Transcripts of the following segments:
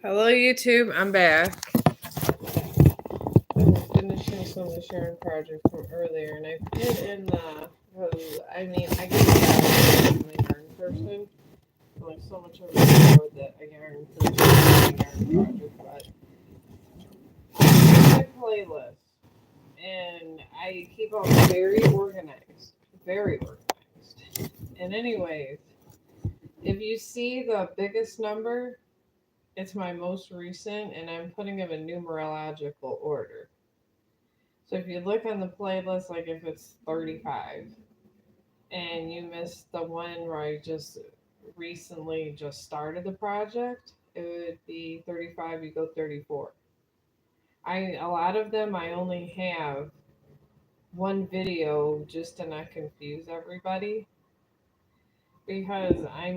Hello, YouTube. I'm back. I'm finishing some of the Sharon project from earlier, and I put in the. I get I'm a yarn person. I'm like so much of a video that a yarn person, a yarn project, but my playlist, and I keep them very organized, very organized. And anyways, if you see the biggest number, it's my most recent, and I'm putting them in numerological order. So if you look on the playlist, like if it's 35 and you missed the one where I just recently just started the project, it would be 35, you go 34. A lot of them I only have one video just to not confuse everybody, because I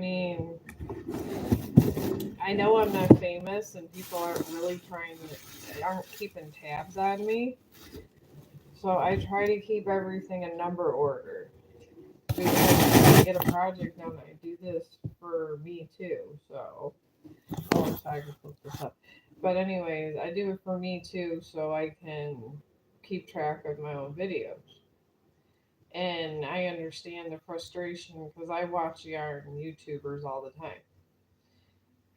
know I'm not famous and people aren't keeping tabs on me. So I try to keep everything in number order, because I get a project done, I do this for me too. So, oh, I'm sorry, I can flip this up. But anyways, I do it for me too, so I can keep track of my own videos. And I understand the frustration because I watch yarn YouTubers all the time.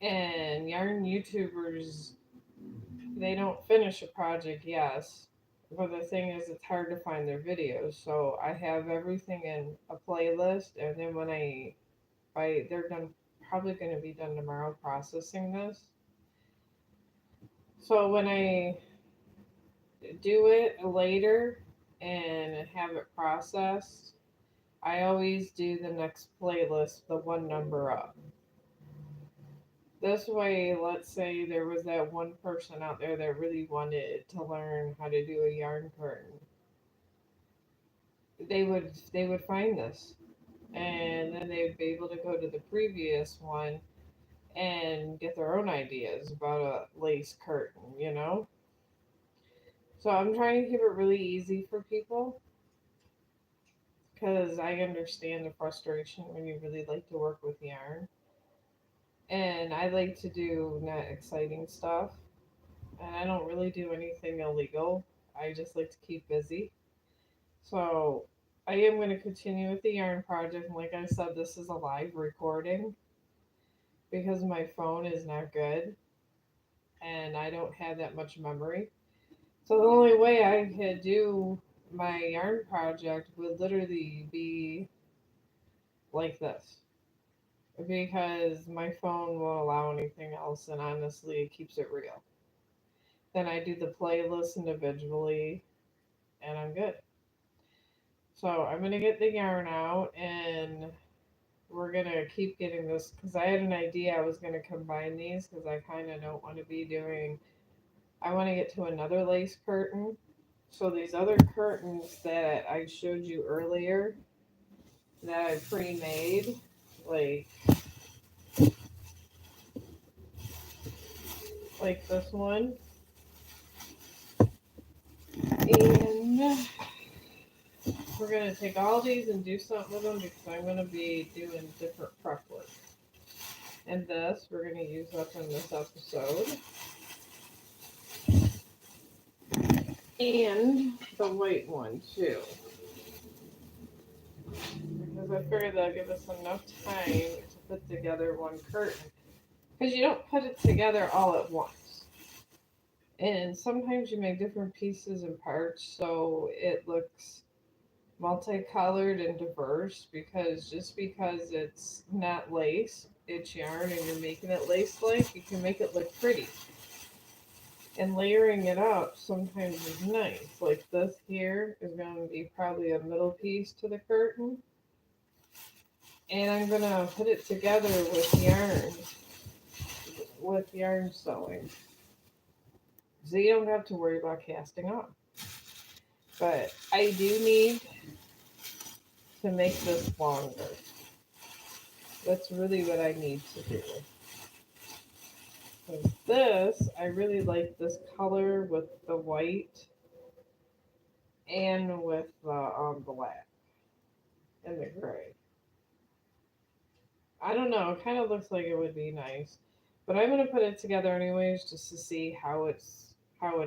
And yarn YouTubers, they don't finish a project, yes. But the thing is, it's hard to find their videos. So I have everything in a playlist, and then they're done, probably going to be done tomorrow processing this. So when I do it later and have it processed, I always do the next playlist the one number up. This way, let's say there was that one person out there that really wanted to learn how to do a yarn curtain. They would find this, and then they'd be able to go to the previous one and get their own ideas about a lace curtain. So I'm trying to keep it really easy for people, because I understand the frustration when you really like to work with yarn. And I like to do not exciting stuff. And I don't really do anything illegal. I just like to keep busy. So I am going to continue with the yarn project. And like I said, this is a live recording because my phone is not good and I don't have that much memory. So the only way I could do my yarn project would literally be like this, because my phone won't allow anything else, and honestly, it keeps it real. Then I do the playlist individually, and I'm good. So I'm gonna get the yarn out, and we're gonna keep getting this, because I had an idea I was gonna combine these, because I kind of don't want to be doing. I want to get to another lace curtain. So these other curtains that I showed you earlier that I pre-made, like this one, and we're gonna take all these and do something with them, because I'm gonna be doing different prep work. And this we're gonna use up in this episode, and the white one too, because I figured that'll give us enough time to put together one curtain. Because you don't put it together all at once. And sometimes you make different pieces and parts so it looks multicolored and diverse, because just because it's not lace, it's yarn, and you're making it lace like, you can make it look pretty. And layering it up sometimes is nice. Like this here is going to be probably a middle piece to the curtain. And I'm going to put it together with yarn sewing. So you don't have to worry about casting off. But I do need to make this longer. That's really what I need to do. Because this, I really like this color with the white and with the black and the gray. I don't know, it kind of looks like it would be nice. But I'm gonna put it together anyways, just to see how it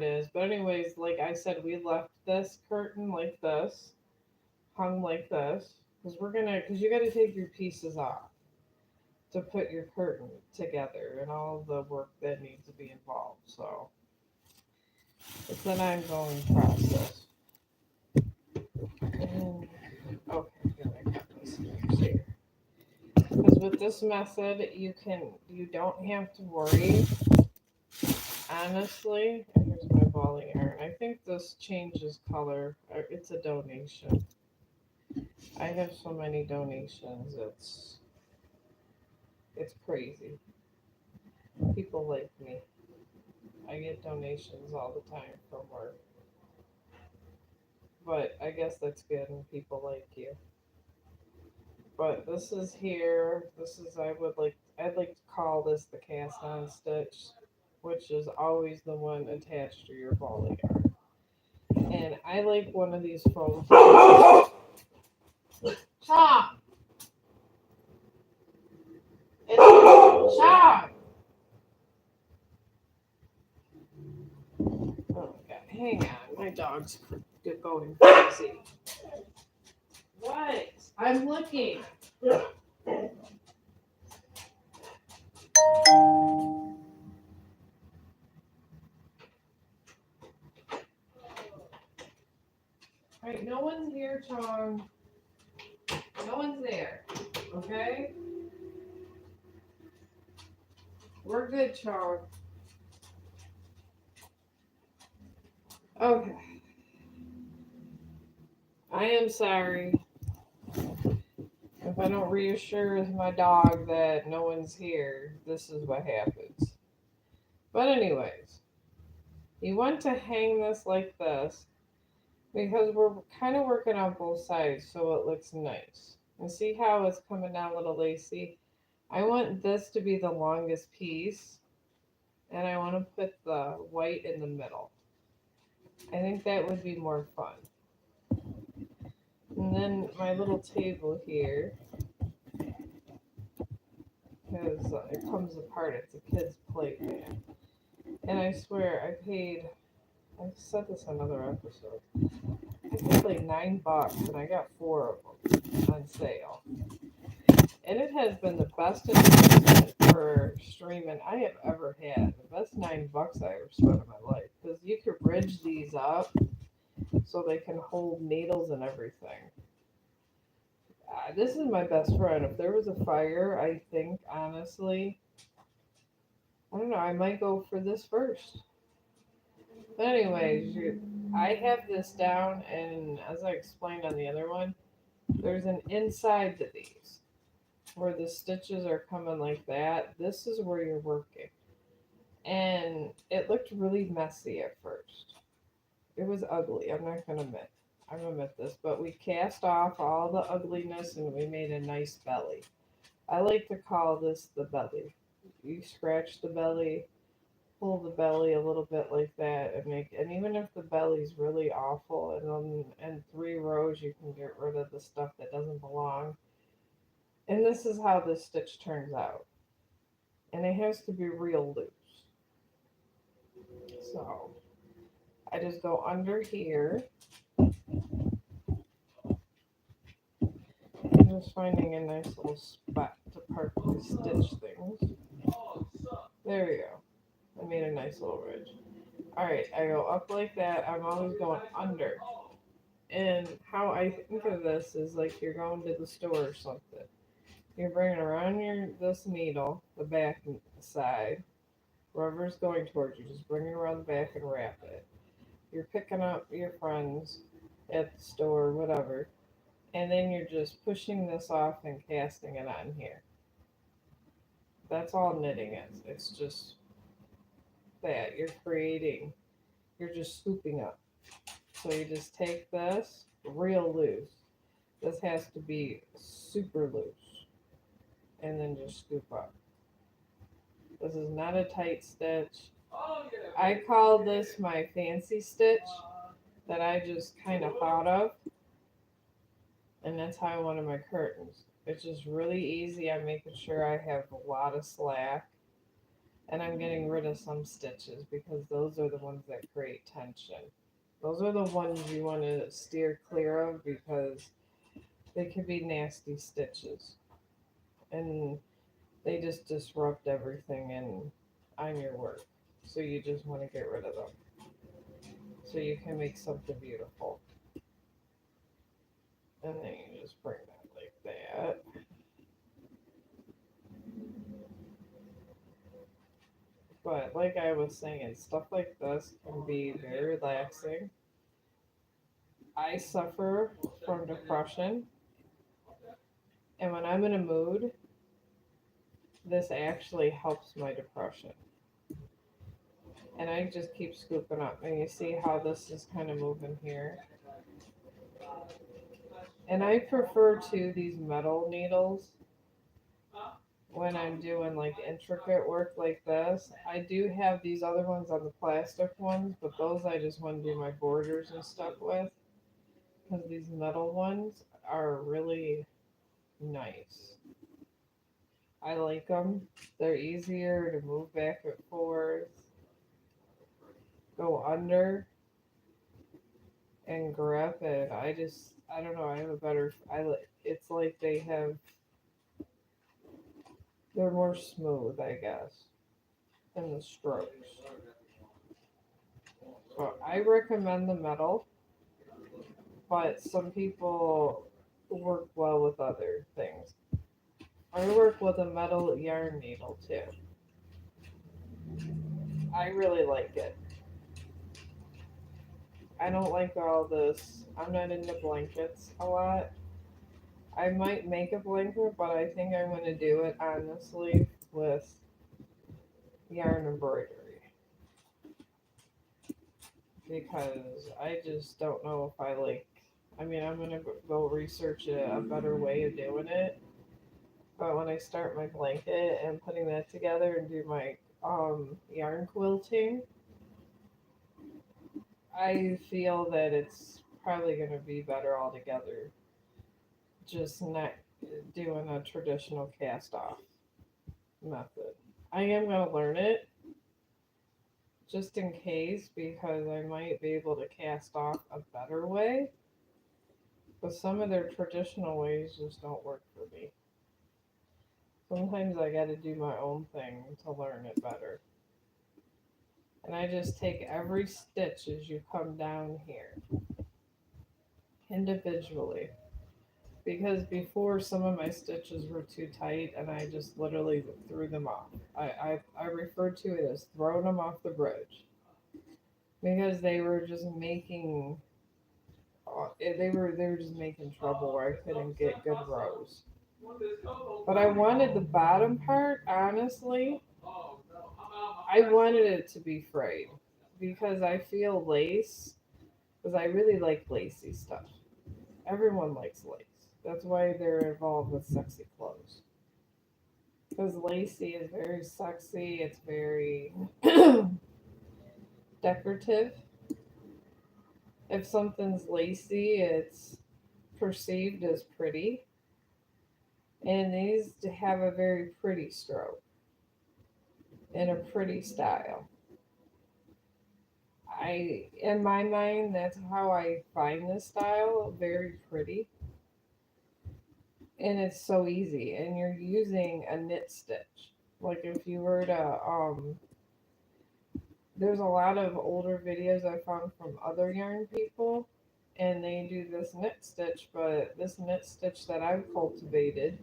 is. But anyways, like I said, we left this curtain like this, hung like this, because you gotta take your pieces off to put your curtain together and all the work that needs to be involved. So it's an ongoing process. And, okay, good, I got this here. Because with this method, you don't have to worry. Honestly, and here's my ball yarn. I think this changes color. It's a donation. I have so many donations. It's crazy. People like me. I get donations all the time from work. But I guess that's good when people like you. But this is here. This is I'd like to call this the cast on stitch, which is always the one attached to your ball yarn. And I like one of these foam. Chong! It's Chong! Oh my god, hang on. My dog's going crazy. What? I'm looking. Alright, no one's here, Chong. No one's there. Okay? We're good, Chong. Okay. I am sorry if I don't reassure my dog that no one's here. This is what happens. But, anyways, you want to hang this like this because we're kind of working on both sides so it looks nice. And see how it's coming down a little lacy? I want this to be the longest piece, and I want to put the white in the middle. I think that would be more fun. And then my little table here, because it comes apart. It's a kid's playpen. And I swear, I said this on another episode, I paid like $9 and I got four of them on sale. And it has been the best investment for streaming I have ever had. The best $9 I ever spent in my life. Because you could ridge these up so they can hold needles and everything. This is my best friend. If there was a fire, I think, honestly, I don't know, I might go for this first. But, anyways, I have this down, and as I explained on the other one, there's an inside to these where the stitches are coming like that. This is where you're working. And it looked really messy at first. It was ugly. I'm not gonna admit. I'm gonna admit this, but we cast off all the ugliness and we made a nice belly. I like to call this the belly. You scratch the belly, pull the belly a little bit like that, and even if the belly's really awful, and then in 3 rows you can get rid of the stuff that doesn't belong. And this is how this stitch turns out. And it has to be real loose. So I just go under here. I'm just finding a nice little spot to park my stitch things. There we go. I made a nice little ridge. Alright, I go up like that. I'm always going under. And how I think of this is like you're going to the store or something. You're bringing around this needle, the back and the side, wherever's going towards you. Just bring it around the back and wrap it. You're picking up your friends at the store, whatever, and then you're just pushing this off and casting it on here. That's all knitting is. It's just that you're just scooping up. So you just take this real loose. This has to be super loose, and then just scoop up. This is not a tight stitch. I call this my fancy stitch that I just kind of thought of, and that's how I wanted my curtains. It's just really easy. I'm making sure I have a lot of slack. And I'm getting rid of some stitches because those are the ones that create tension. Those are the ones you want to steer clear of because they can be nasty stitches. And they just disrupt everything on your work. So you just want to get rid of them so you can make something beautiful. And then you just bring that like that. But like I was saying, stuff like this can be very relaxing. I suffer from depression, and when I'm in a mood, this actually helps my depression. And I just keep scooping up. And you see how this is kind of moving here. And I prefer to these metal needles when I'm doing like intricate work like this. I do have these other ones on the plastic ones, but those I just want to do my borders and stuff with because these metal ones are really nice. I like them. They're easier to move back and forth, go under and grip it. I don't know. I have a better. It's like they're more smooth, I guess, in the strokes. So I recommend the metal, but some people work well with other things. I work with a metal yarn needle too. I really like it. I don't like all this. I'm not into blankets a lot. I might make a blanket, but I think I'm going to do it honestly with yarn embroidery because I just don't know if I like. I mean, I'm going to go research a better way of doing it. But when I start my blanket and putting that together and do my yarn quilting, I feel that it's probably going to be better altogether. Just not doing a traditional cast off method. I am going to learn it just in case because I might be able to cast off a better way. But some of their traditional ways just don't work for me. Sometimes I got to do my own thing to learn it better. And I just take every stitch as you come down here individually. Because before some of my stitches were too tight and I just literally threw them off. I referred to it as throwing them off the bridge because they were just making they were just making trouble where I couldn't get good rows. But I wanted the bottom part, honestly, I wanted it to be frayed because I feel lace because I really like lacy stuff. Everyone likes lace. That's why they're involved with sexy clothes. Because lacy is very sexy, it's very decorative. If something's lacy, it's perceived as pretty and it needs to have a very pretty stroke and a pretty style. In my mind, that's how I find this style very pretty. And it's so easy. And you're using a knit stitch. Like if you were to, there's a lot of older videos I found from other yarn people, and they do this knit stitch. But this knit stitch that I've cultivated,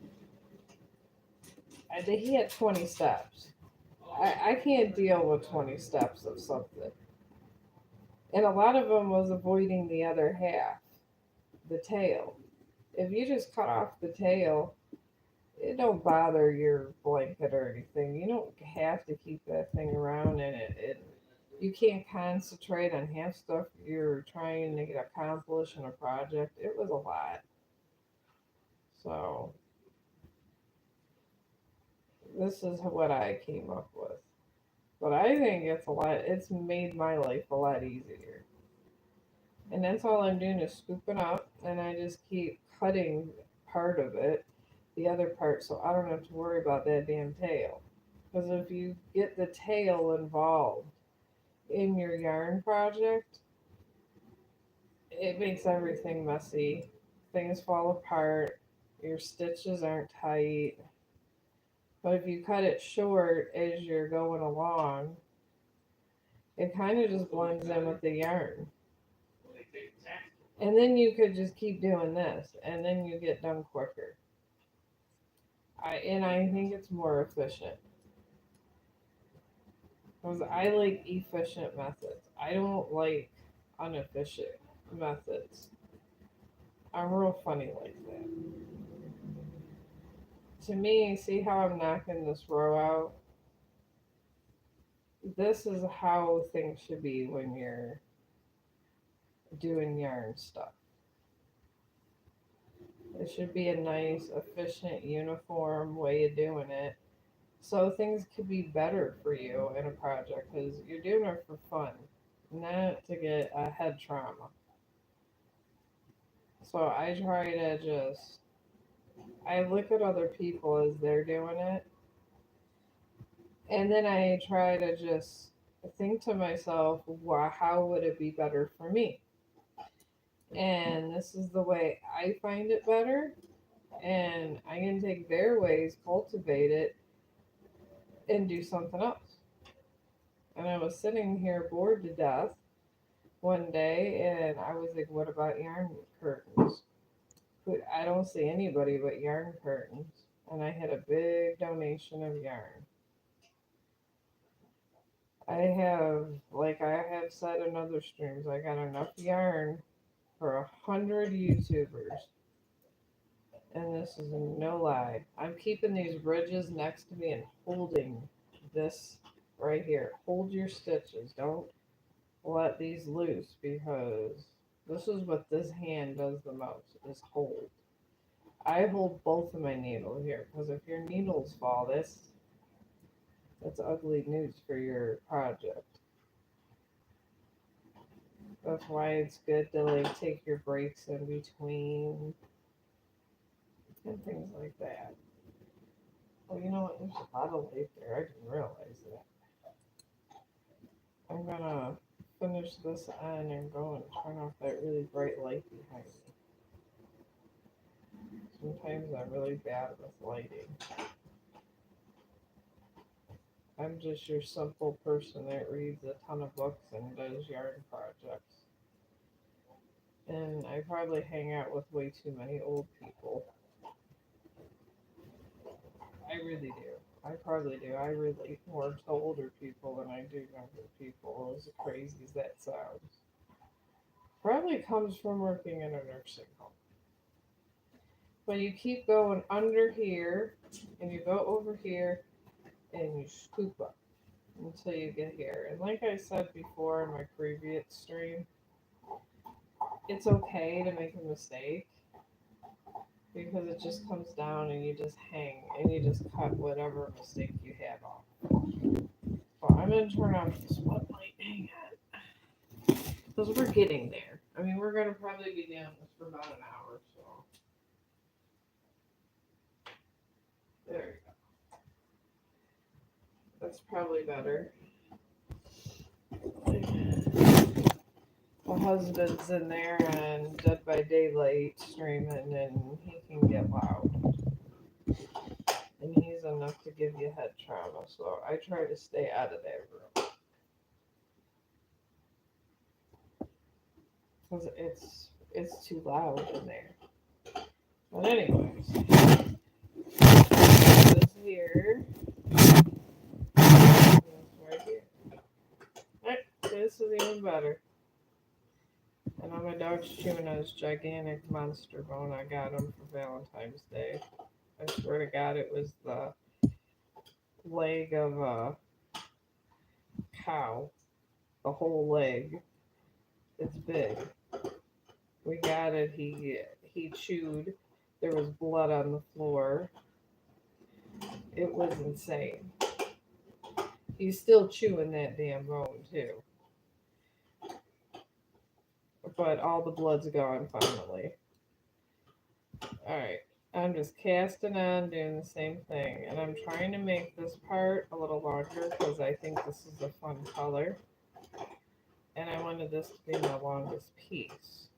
he had 20 steps. I can't deal with 20 steps of something. And a lot of them was avoiding the other half, the tail. If you just cut off the tail, it don't bother your blanket or anything. You don't have to keep that thing around, and it you can't concentrate on half stuff you're trying to get accomplished in a project. It was a lot. So this is what I came up with. But I think it's made my life a lot easier. And that's all I'm doing is scooping up, and I just keep cutting part of it, the other part, so I don't have to worry about that damn tail. Because if you get the tail involved in your yarn project, it makes everything messy. Things fall apart. Your stitches aren't tight. But if you cut it short as you're going along, it kind of just blends in with the yarn. And then you could just keep doing this, and then you get done quicker. I think it's more efficient because I like efficient methods. I don't like inefficient methods. I'm real funny like that. To me, see how I'm knocking this row out? This is how things should be when you're doing yarn stuff. It should be a nice, efficient, uniform way of doing it. So things could be better for you in a project because you're doing it for fun, not to get a head trauma. So I try to just, I look at other people as they're doing it, and then I try to just think to myself, how would it be better for me? And this is the way I find it better, and I can take their ways, cultivate it, and do something else. And I was sitting here bored to death one day, and I was like, what about yarn curtains? I don't see anybody but yarn curtains. And I had a big donation of yarn. I have said in other streams, I got enough yarn for 100 YouTubers. And this is no lie. I'm keeping these ridges next to me and holding this right here. Hold your stitches. Don't let these loose because this is what this hand does the most is hold. I hold both of my needles here because if your needles fall, that's ugly news for your project. That's why it's good to like take your breaks in between and things like that. Well, you know what? There's a lot of light there. I didn't realize that. I'm gonna finish this on and go and turn off that really bright light behind me. Sometimes I'm really bad with lighting. I'm just your simple person that reads a ton of books and does yarn projects. And I probably hang out with way too many old people. I really do. I probably do. I relate more to older people than I do younger people, as crazy as that sounds. Probably comes from working in a nursing home. But you keep going under here, and you go over here, and you scoop up until you get here. And like I said before in my previous stream, it's okay to make a mistake because it just comes down and you just hang and you just cut whatever mistake you had off. So I'm going to turn off the spotlight. Hang on. Because we're getting there. I mean, we're going to probably be doing this for about an hour. So there you go. That's probably better. My husband's in there and Dead by Daylight streaming, and he can get loud. And he's enough to give you head trauma, so I try to stay out of that room. Because it's too loud in there. But anyways, this here. Right here. Right, this is even better. And on my dog's chewing on this gigantic monster bone I got him for Valentine's Day. I swear to God, it was the leg of a cow. The whole leg. It's big. We got it. He chewed. There was blood on the floor. It was insane. He's still chewing that damn bone too. But all the blood's gone finally. Alright. I'm just casting on, doing the same thing. And I'm trying to make this part a little longer because I think this is a fun color. And I wanted this to be my longest piece.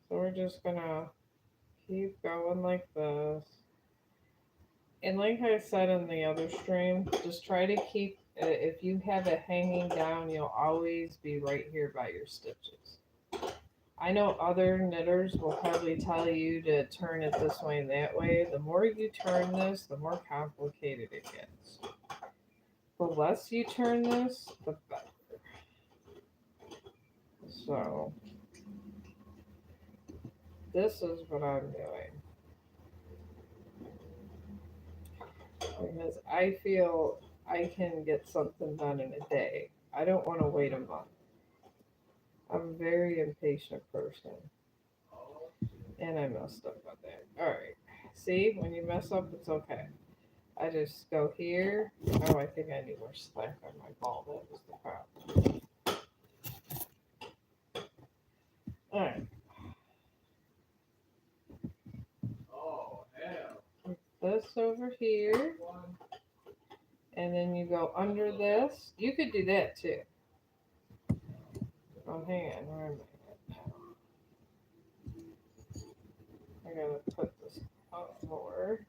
So we're just gonna keep going like this. And like I said in the other stream, just try to keep, if you have it hanging down, you'll always be right here by your stitches. I know other knitters will probably tell you to turn it this way and that way. The more you turn this, the more complicated it gets. The less you turn this, the better. So, this is what I'm doing. Because I feel I can get something done in a day. I don't want to wait a month. I'm a very impatient person. And I messed up on that. Alright. See, when you mess up, it's okay. I just go here. Oh, I think I need more slack on my ball. That was the problem. Alright. This over here. And then you go under this. You could do that too. Oh, hang on. Where am I at now? I gotta put this up more.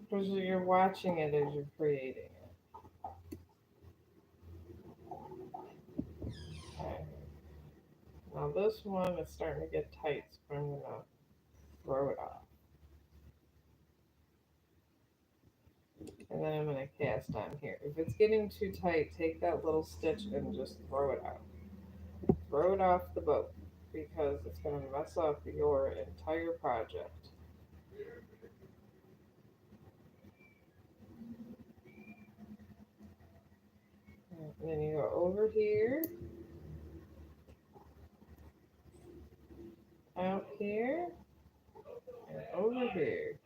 Because you're watching it as you're creating it. Okay. Now this one is starting to get tight, so I'm gonna throw it off. And then I'm going to cast on here. If it's getting too tight, take that little stitch and just throw it out. Throw it off the boat because it's going to mess up your entire project. And then you go over here, out here, and over here.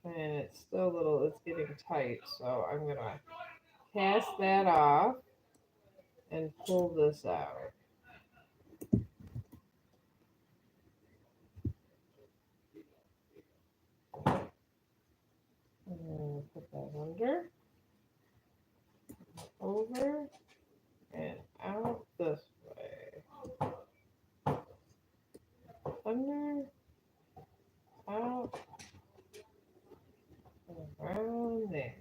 And it's still a little, it's getting tight, so I'm going to cast that off and pull this out. And put that under, over, and out this way. Under, out, around there.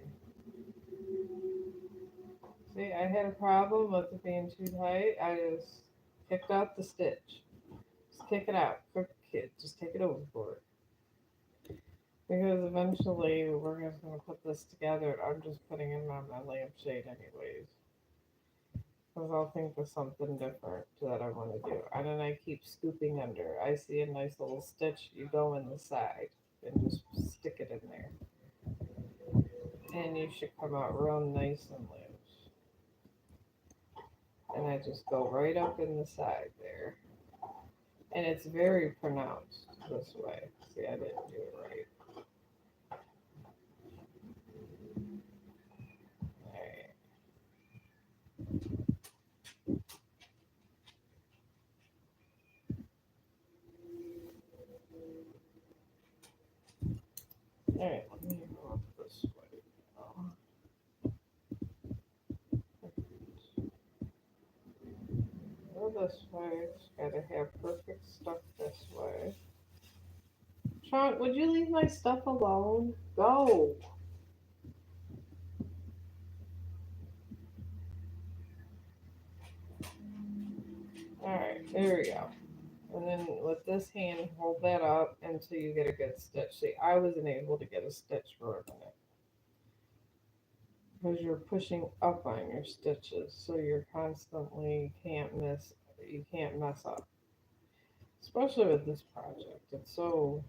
See, I had a problem with it being too tight. I just kicked out the stitch. Just kick it out. Quick kid. Just take it overboard. Because eventually we're just going to put this together. I'm just putting in my lampshade anyways. Because I'll think of something different that I want to do. And then I keep scooping under. I see a nice little stitch. You go in the side and just stick it in there. And you should come out real nice and loose. And I just go right up in the side there. And it's very pronounced this way. See, I didn't do it right. Alright. Alright, let me go up this way now. Go this way. Just gotta have perfect stuff this way. Chong, would you leave my stuff alone? Go! Alright, there we go. And then with this hand, hold that up until you get a good stitch. See, I wasn't able to get a stitch for a minute. Because you're pushing up on your stitches, so you're constantly you can't mess up. Especially with this project. It's so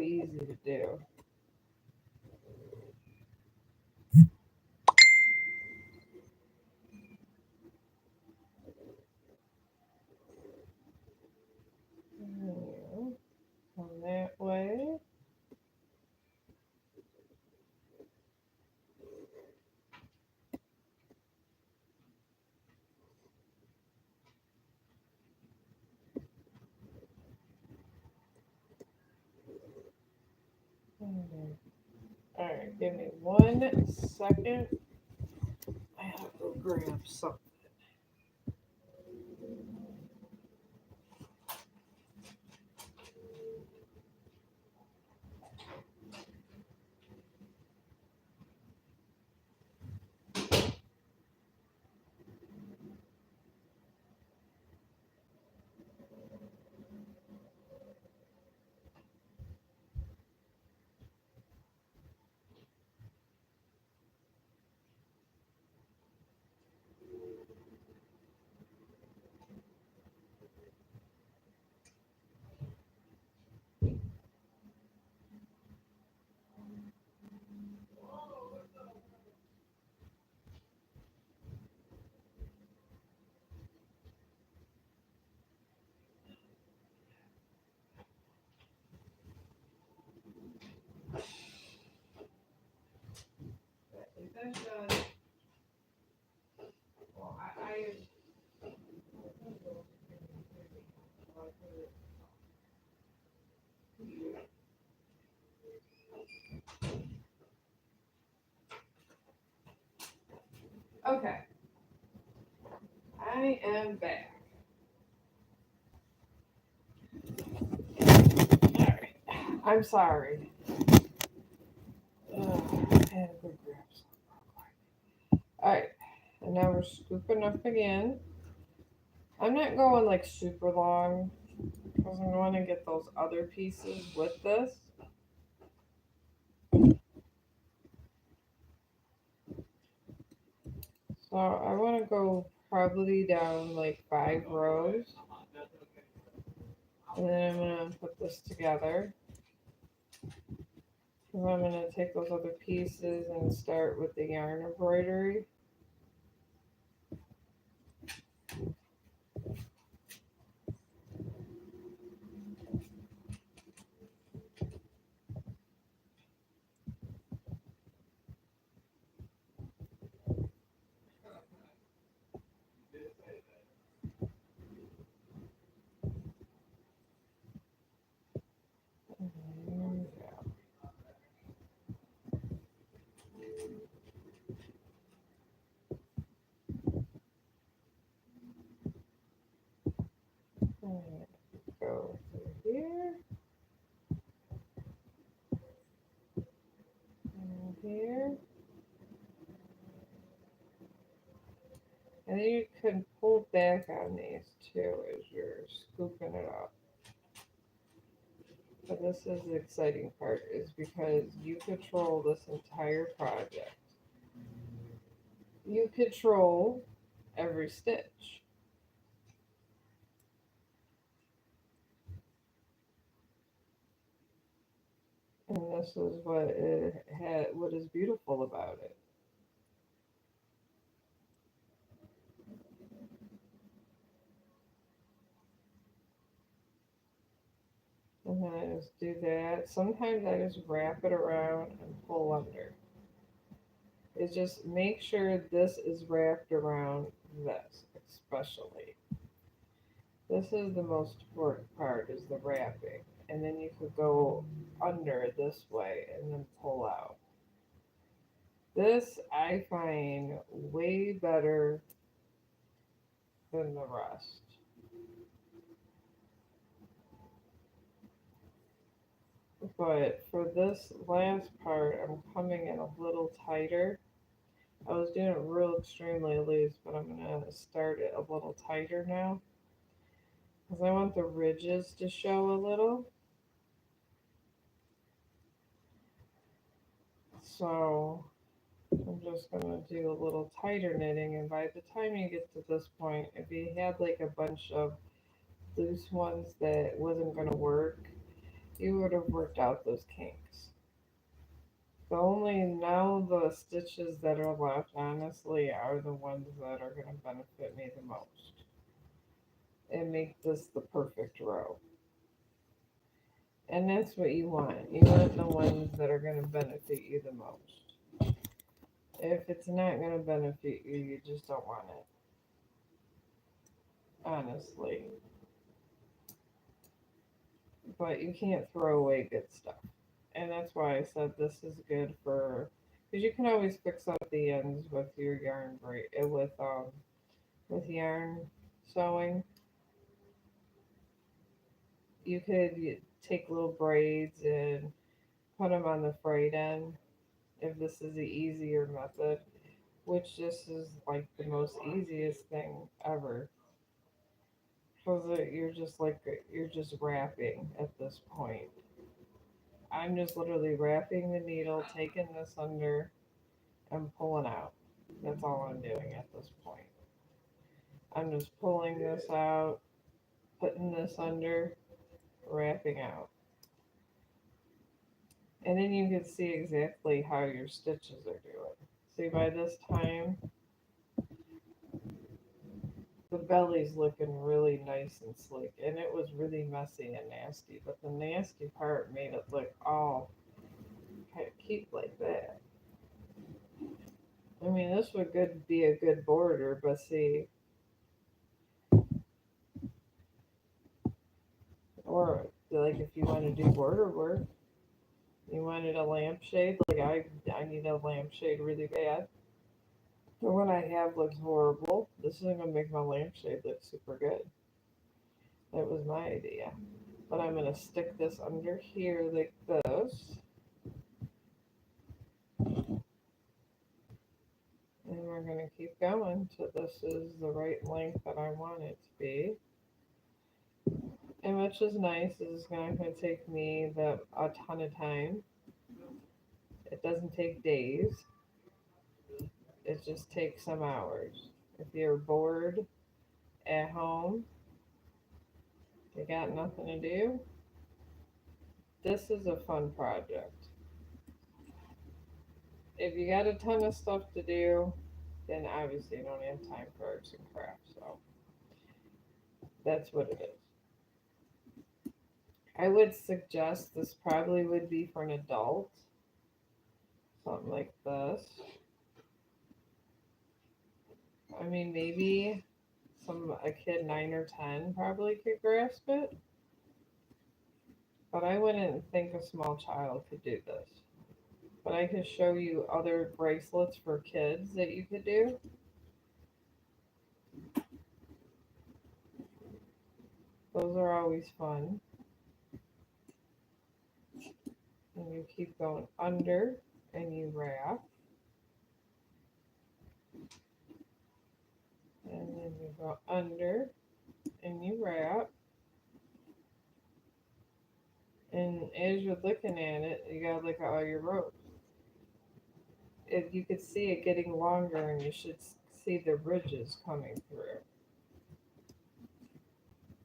easy to do. Come that way. Alright, give me 1 second. I have to go grab something. Is that done? Well, okay, I am back. Alright, I'm sorry. Ugh, I had to go grab some. Alright, and now we're scooping up again. I'm not going like super long because I'm going to get those other pieces with this. So I want to go probably down like 5 rows. And then I'm going to put this together. And I'm going to take those other pieces and start with the yarn embroidery. And go through here and here. And then you can pull back on these too as you're scooping it up. But this is the exciting part, is because you control this entire project. You control every stitch. And this is what is beautiful about it. And then I just do that. Sometimes I just wrap it around and pull under. It's just make sure this is wrapped around this, especially. This is the most important part, is the wrapping. And then you could go under this way and then pull out. This I find way better than the rest. But for this last part, I'm coming in a little tighter. I was doing it real extremely loose, but I'm going to start it a little tighter now because I want the ridges to show a little. So I'm just going to do a little tighter knitting, and by the time you get to this point, if you had like a bunch of loose ones that wasn't going to work, you would have worked out those kinks. The only now the stitches that are left, honestly, are the ones that are going to benefit me the most and make this the perfect row. And that's what you want. You want the ones that are going to benefit you the most. If it's not going to benefit you, you just don't want it. Honestly. But you can't throw away good stuff. And And that's why I said this is good for, because you can always fix up the ends with your yarn braid, with yarn sewing. You could take little braids and put them on the frayed end if this is the easier method, which this is like the most easiest thing ever. Because you're just wrapping at this point. I'm just literally wrapping the needle, taking this under, and pulling out. That's all I'm doing at this point. I'm just pulling this out, putting this under, wrapping out. And then you can see exactly how your stitches are doing. See, by this time, the belly's looking really nice and sleek. And it was really messy and nasty, but the nasty part made it look all kind of cute like that. I mean, this would be a good border, but see, or like if you want to do border work, you wanted a lampshade. Like I need a lampshade really bad. The one I have looks horrible. This isn't gonna make my lampshade look super good. That was my idea. But I'm gonna stick this under here like this. And we're gonna keep going till this is the right length that I want it to be. And which is nice, is not gonna take me a ton of time. It doesn't take days. It just takes some hours. If you're bored at home, you got nothing to do, this is a fun project. If you got a ton of stuff to do, then obviously you don't have time for arts and crafts. So that's what it is. I would suggest this probably would be for an adult, something like this. I mean, maybe a kid 9 or 10 probably could grasp it, but I wouldn't think a small child could do this. But I could show you other bracelets for kids that you could do. Those are always fun. And you keep going under and you wrap. And then you go under and you wrap. And as you're looking at it, you gotta look at all your ropes. If you could see it getting longer, and you should see the ridges coming through.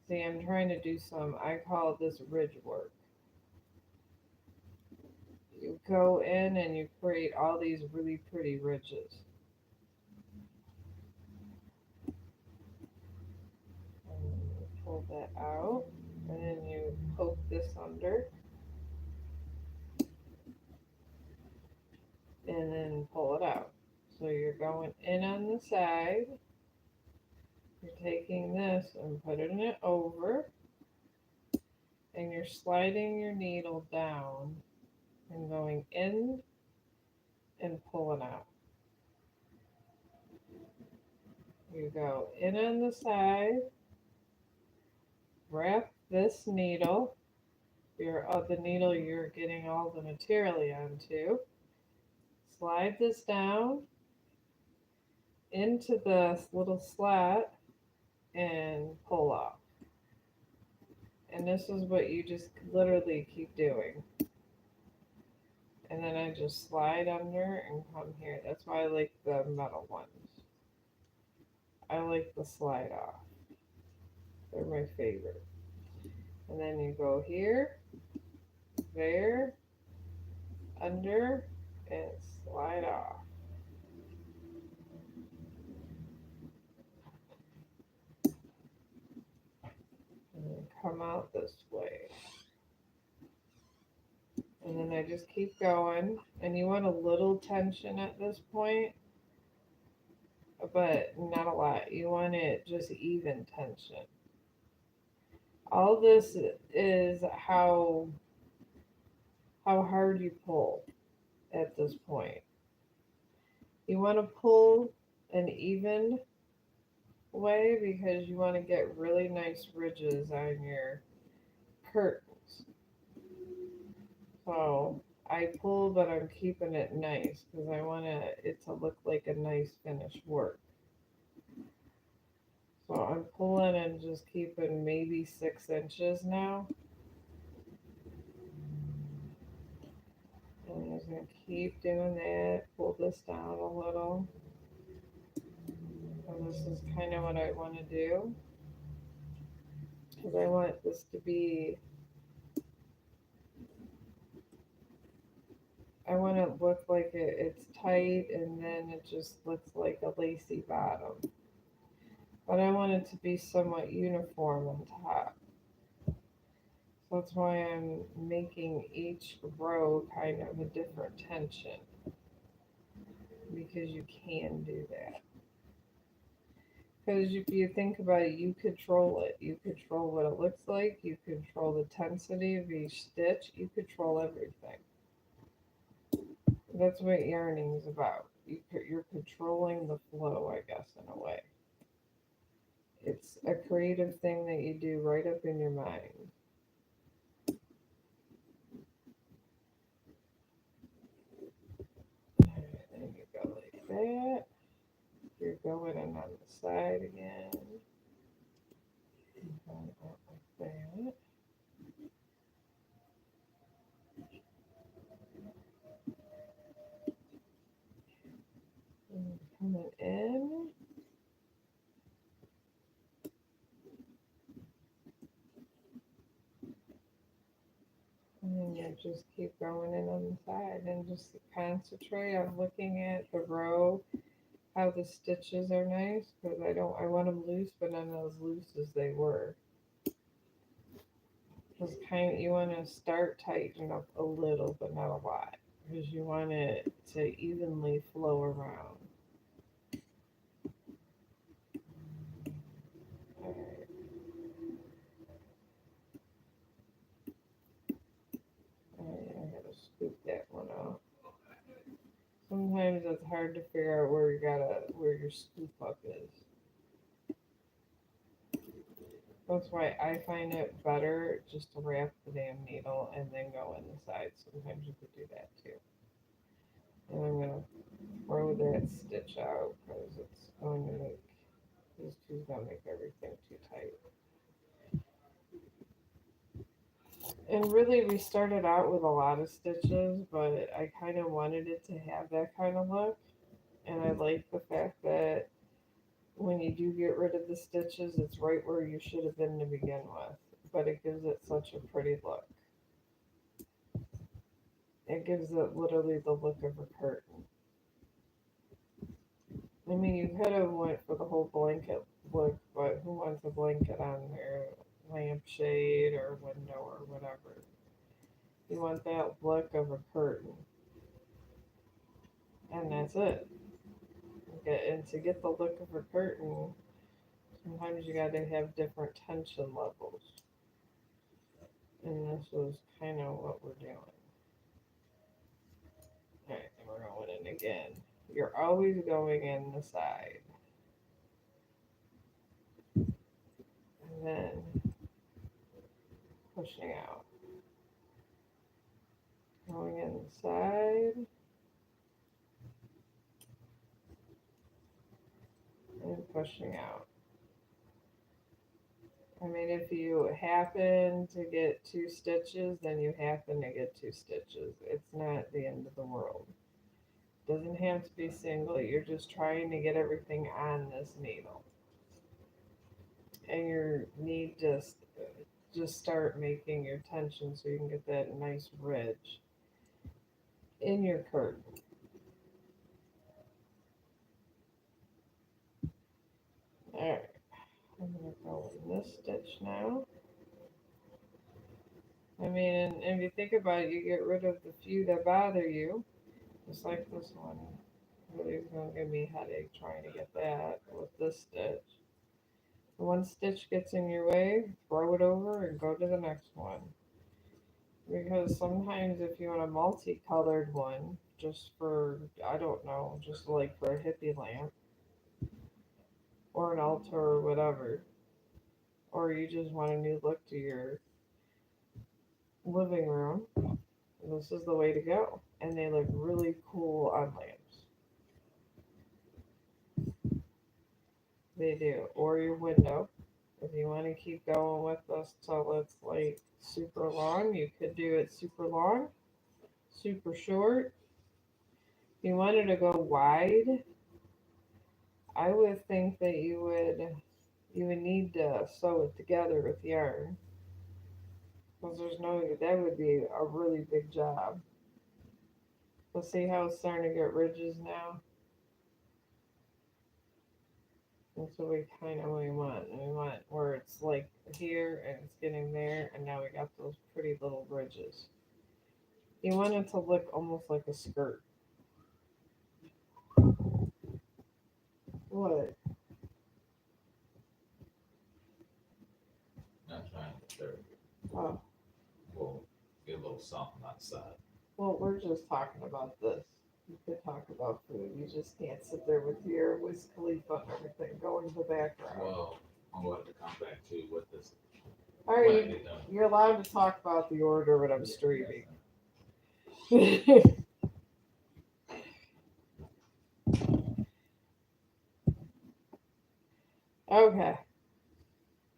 See, I'm trying to do I call this ridge work. You go in and you create all these really pretty ridges. And you pull that out, and then you poke this under, and then pull it out. So you're going in on the side, you're taking this and putting it over, and you're sliding your needle down and going in and pulling out. You go in on the side, wrap this needle, the needle you're getting all the material onto, slide this down into the little slat and pull off. And this is what you just literally keep doing. And then I just slide under and come here. That's why I like the metal ones. I like the slide off. They're my favorite. And then you go here, there, under, and slide off. And then come out this way. And then I just keep going. And you want a little tension at this point, but not a lot. You want it just even tension. All this is how how hard you pull at this point. You want to pull an even way because you want to get really nice ridges on your curtains. So I pull, but I'm keeping it nice because I want it to look like a nice finished work. So I'm pulling and just keeping maybe 6 inches now. And I'm just going to keep doing that. Pull this down a little. And this is kind of what I want to do. Because I want this to be, I want it to look like it's tight and then it just looks like a lacy bottom. But I want it to be somewhat uniform on top. So that's why I'm making each row kind of a different tension because you can do that. Because if you think about it, you control it. You control what it looks like. You control the intensity of each stitch. You control everything. That's what yarning is about. You're controlling the flow, I guess, in a way. It's a creative thing that you do right up in your mind. And you go like that. You're going in on the side again. And going out like that. And coming in. And then you just keep going in on the side and just concentrate on looking at the row, how the stitches are nice, because I want them loose, but not as loose as they were. Just kind of, you want to start tighten up a little, but not a lot, because you want it to evenly flow around. All right. All right, I gotta scoop that one out. Sometimes it's hard to figure out where your scoop up is. That's why I find it better just to wrap the damn needle and then go in the side. Sometimes you could do that too. And I'm gonna throw that stitch out because it's going to make these two's gonna make everything too tight. And really, we started out with a lot of stitches, but I kind of wanted it to have that kind of look. And I like the fact that when you do get rid of the stitches, it's right where you should have been to begin with. But it gives it such a pretty look. It gives it literally the look of a curtain. I mean, you could have went for the whole blanket look, but who wants a blanket on their lampshade or window or whatever? You want that look of a curtain, and that's it. And to get the look of a curtain, sometimes you got to have different tension levels, and this is kind of what we're doing. All right, and we're going in again. You're always going in the side, and then pushing out. Going inside and pushing out. I mean, if you happen to get 2 stitches, then you happen to get 2 stitches. It's not the end of the world. It doesn't have to be single. You're just trying to get everything on this needle. And you need just start making your tension so you can get that nice ridge in your curtain. Alright, I'm going to go in this stitch now. I mean, and if you think about it, you get rid of the few that bother you, just like this one. Really is going to give me a headache trying to get that with this stitch. One stitch gets in your way, throw it over and go to the next one. Because sometimes if you want a multicolored one, just for, I don't know, just like for a hippie lamp or an altar or whatever, or you just want a new look to your living room, this is the way to go. And they look really cool on lamps. They do. Or your window. If you want to keep going with this till it's like super long, you could do it super long, super short. If you wanted to go wide, I would think that you would need to sew it together with yarn because there's no that would be a really big job. But see how it's starting to get ridges now. That's what we want where it's like here and it's getting there, and now we got those pretty little ridges. You want it to look almost like a skirt. What? Not trying to stir. Oh, We'll get a little something outside. well, we're just talking about this. You could talk about food. You just can't sit there with your Wiz Khalifa and everything going in the background. Well, I'm going to come back to what this All when I right, get done. you're allowed to talk about the order when I'm streaming. Okay,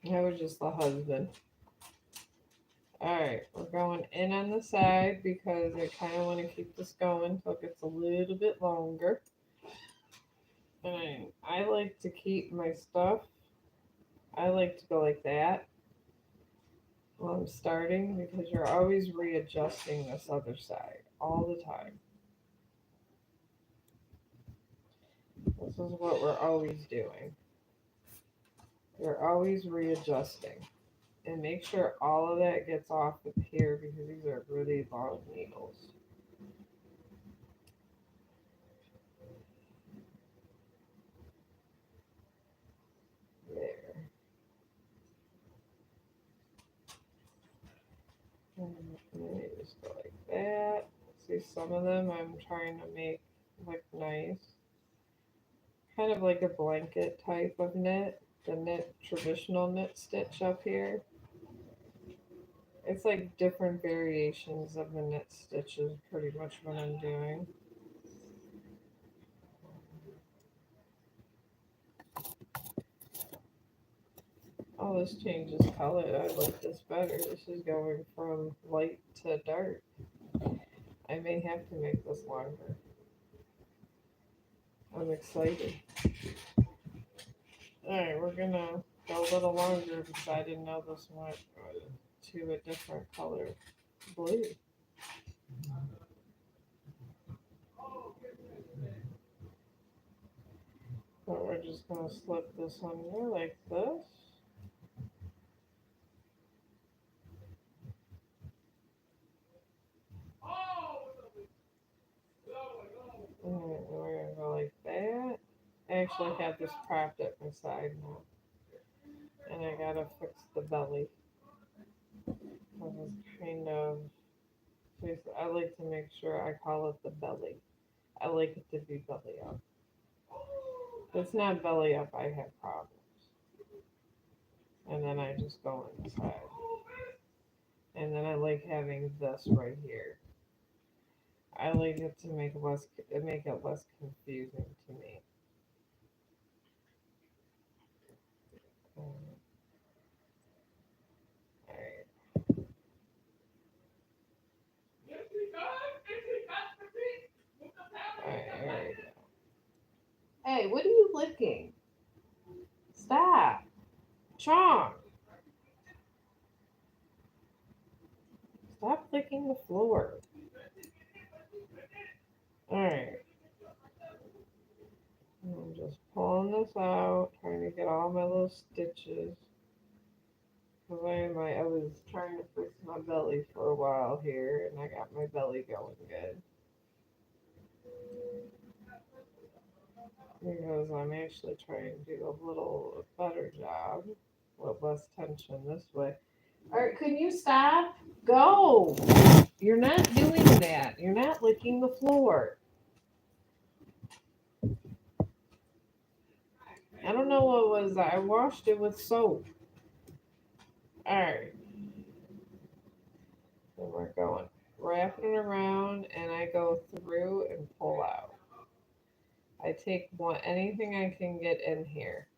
that was just the husband. All right, we're going in on the side because I kind of want to keep this going till it gets a little bit longer. And I like to keep my stuff. I like to go like that while I'm starting because you're always readjusting this other side all the time. This is what we're always doing. You're always readjusting. And make sure all of that gets off of here because these are really long needles. There. And then you just go like that. See, some of them I'm trying to make look nice. Kind of like a blanket type of knit. The knit, traditional knit stitch up here. It's like different variations of the knit stitches, pretty much what I'm doing. Oh, this changes color. I like this better. This is going from light to dark. I may have to make this longer. I'm excited. Alright, we're gonna go a little longer because I didn't know this went to a different color blue. But we're just gonna slip this on there like this. And we're gonna go like that. I actually have this propped at my side now. And I gotta fix the belly. This is kind of, I like to make sure I call it the belly. I like it to be belly up. If it's not belly up, I have problems. And then I just go inside. And then I like having this right here. I like it to make it less confusing to me. Alright. Alright, there we go. Hey, what are you licking? Stop. Chong, stop licking the floor. Alright. I'm just pulling this out, trying to get all my little stitches. Cause I was trying to fix my belly for a while here, and I got my belly going good. Because I'm actually trying to do a little better job with less tension this way. All right, can you stop? Go. You're not doing that. You're not licking the floor. I don't know what was that. I washed it with soap. All right, then we're going. Wrapping it around, and I go through and pull out. I take one anything I can get in here,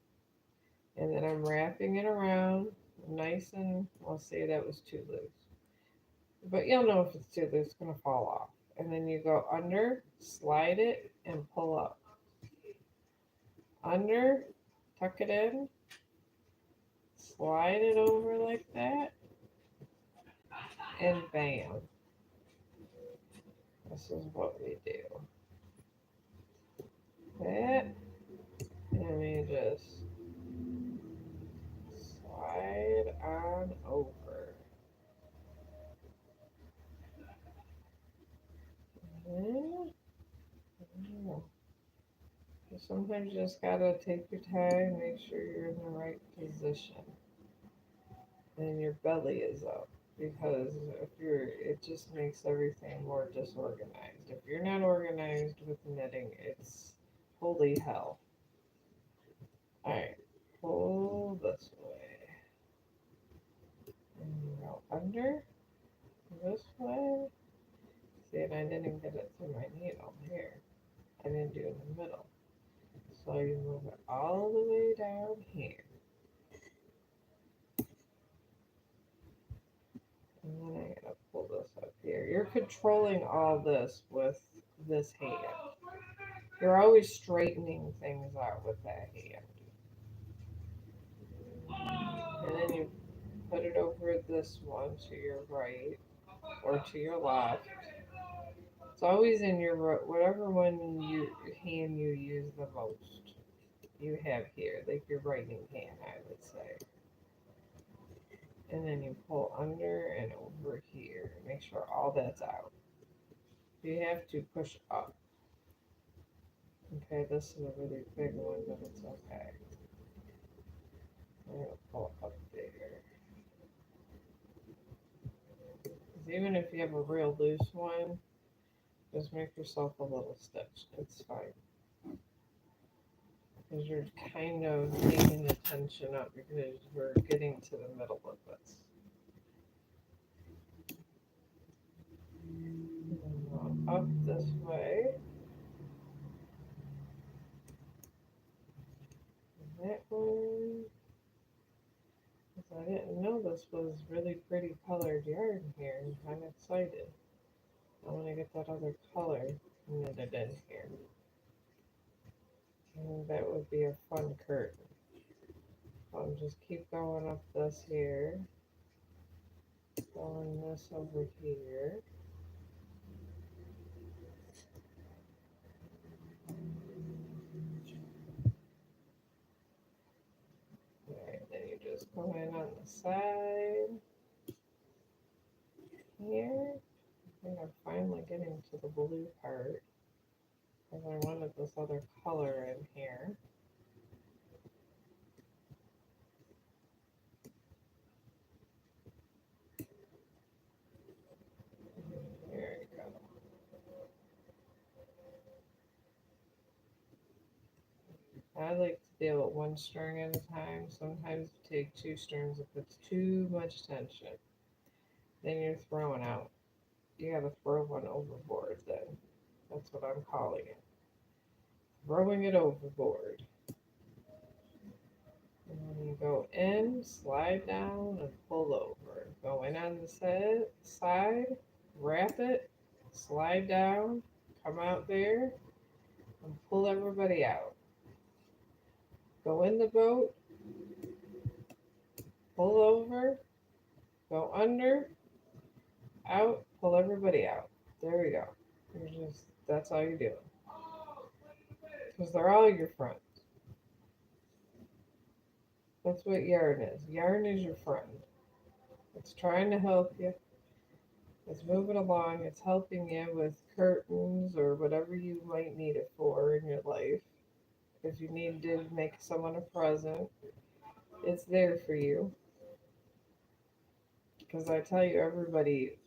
and then I'm wrapping it around nice and. I'll say that was too loose, but you'll know if it's too loose, it's gonna fall off. And then you go under, slide it, and pull up. Under, tuck it in, slide it over like that, and bam. This is what we do. That, and we just slide on over. And sometimes you just gotta take your time, make sure you're in the right position, and your belly is up. Because if you're, it just makes everything more disorganized. If you're not organized with knitting, it's holy hell. All right, pull this way, and you go under this way. See, and I didn't get it through my needle here. I didn't do it in the middle. So you move it all the way down here. And then I gotta pull this up here. You're controlling all this with this hand. You're always straightening things out with that hand. And then you put it over this one to your right or to your left. It's always in your whatever one you hand you use the most. You have here, like your writing hand, I would say. And then you pull under and over here. Make sure all that's out. You have to push up. Okay, this is a really big one, but it's okay. I'm gonna pull up there. 'Cause even if you have a real loose one, just make yourself a little stitch. It's fine. Because you're kind of taking the tension up because we're getting to the middle of this. Up this way. That one. 'Cause I didn't know this was really pretty colored yarn here. I'm kind of excited. I want to get that other color knitted in here. And that would be a fun curtain. I'll just keep going up this here. Going this over here. Alright, then you just go in on the side here. I think I'm finally getting to the blue part because I wanted this other color in here. There you go. I like to deal with one string at a time. Sometimes you take two strings if it's too much tension. Then you're throwing out. You gotta throw one overboard then. That's what I'm calling it. Throwing it overboard. And then you go in, slide down, and pull over. Go in on the side, wrap it, slide down, come out there, and pull everybody out. Go in the boat, pull over, go under, out, pull everybody out. There we go. You're just, that's all you're doing. Because they're all your friends. That's what yarn is. Yarn is your friend. It's trying to help you. It's moving along. It's helping you with curtains or whatever you might need it for in your life. If you need to make someone a present, it's there for you. Because I tell you, everybody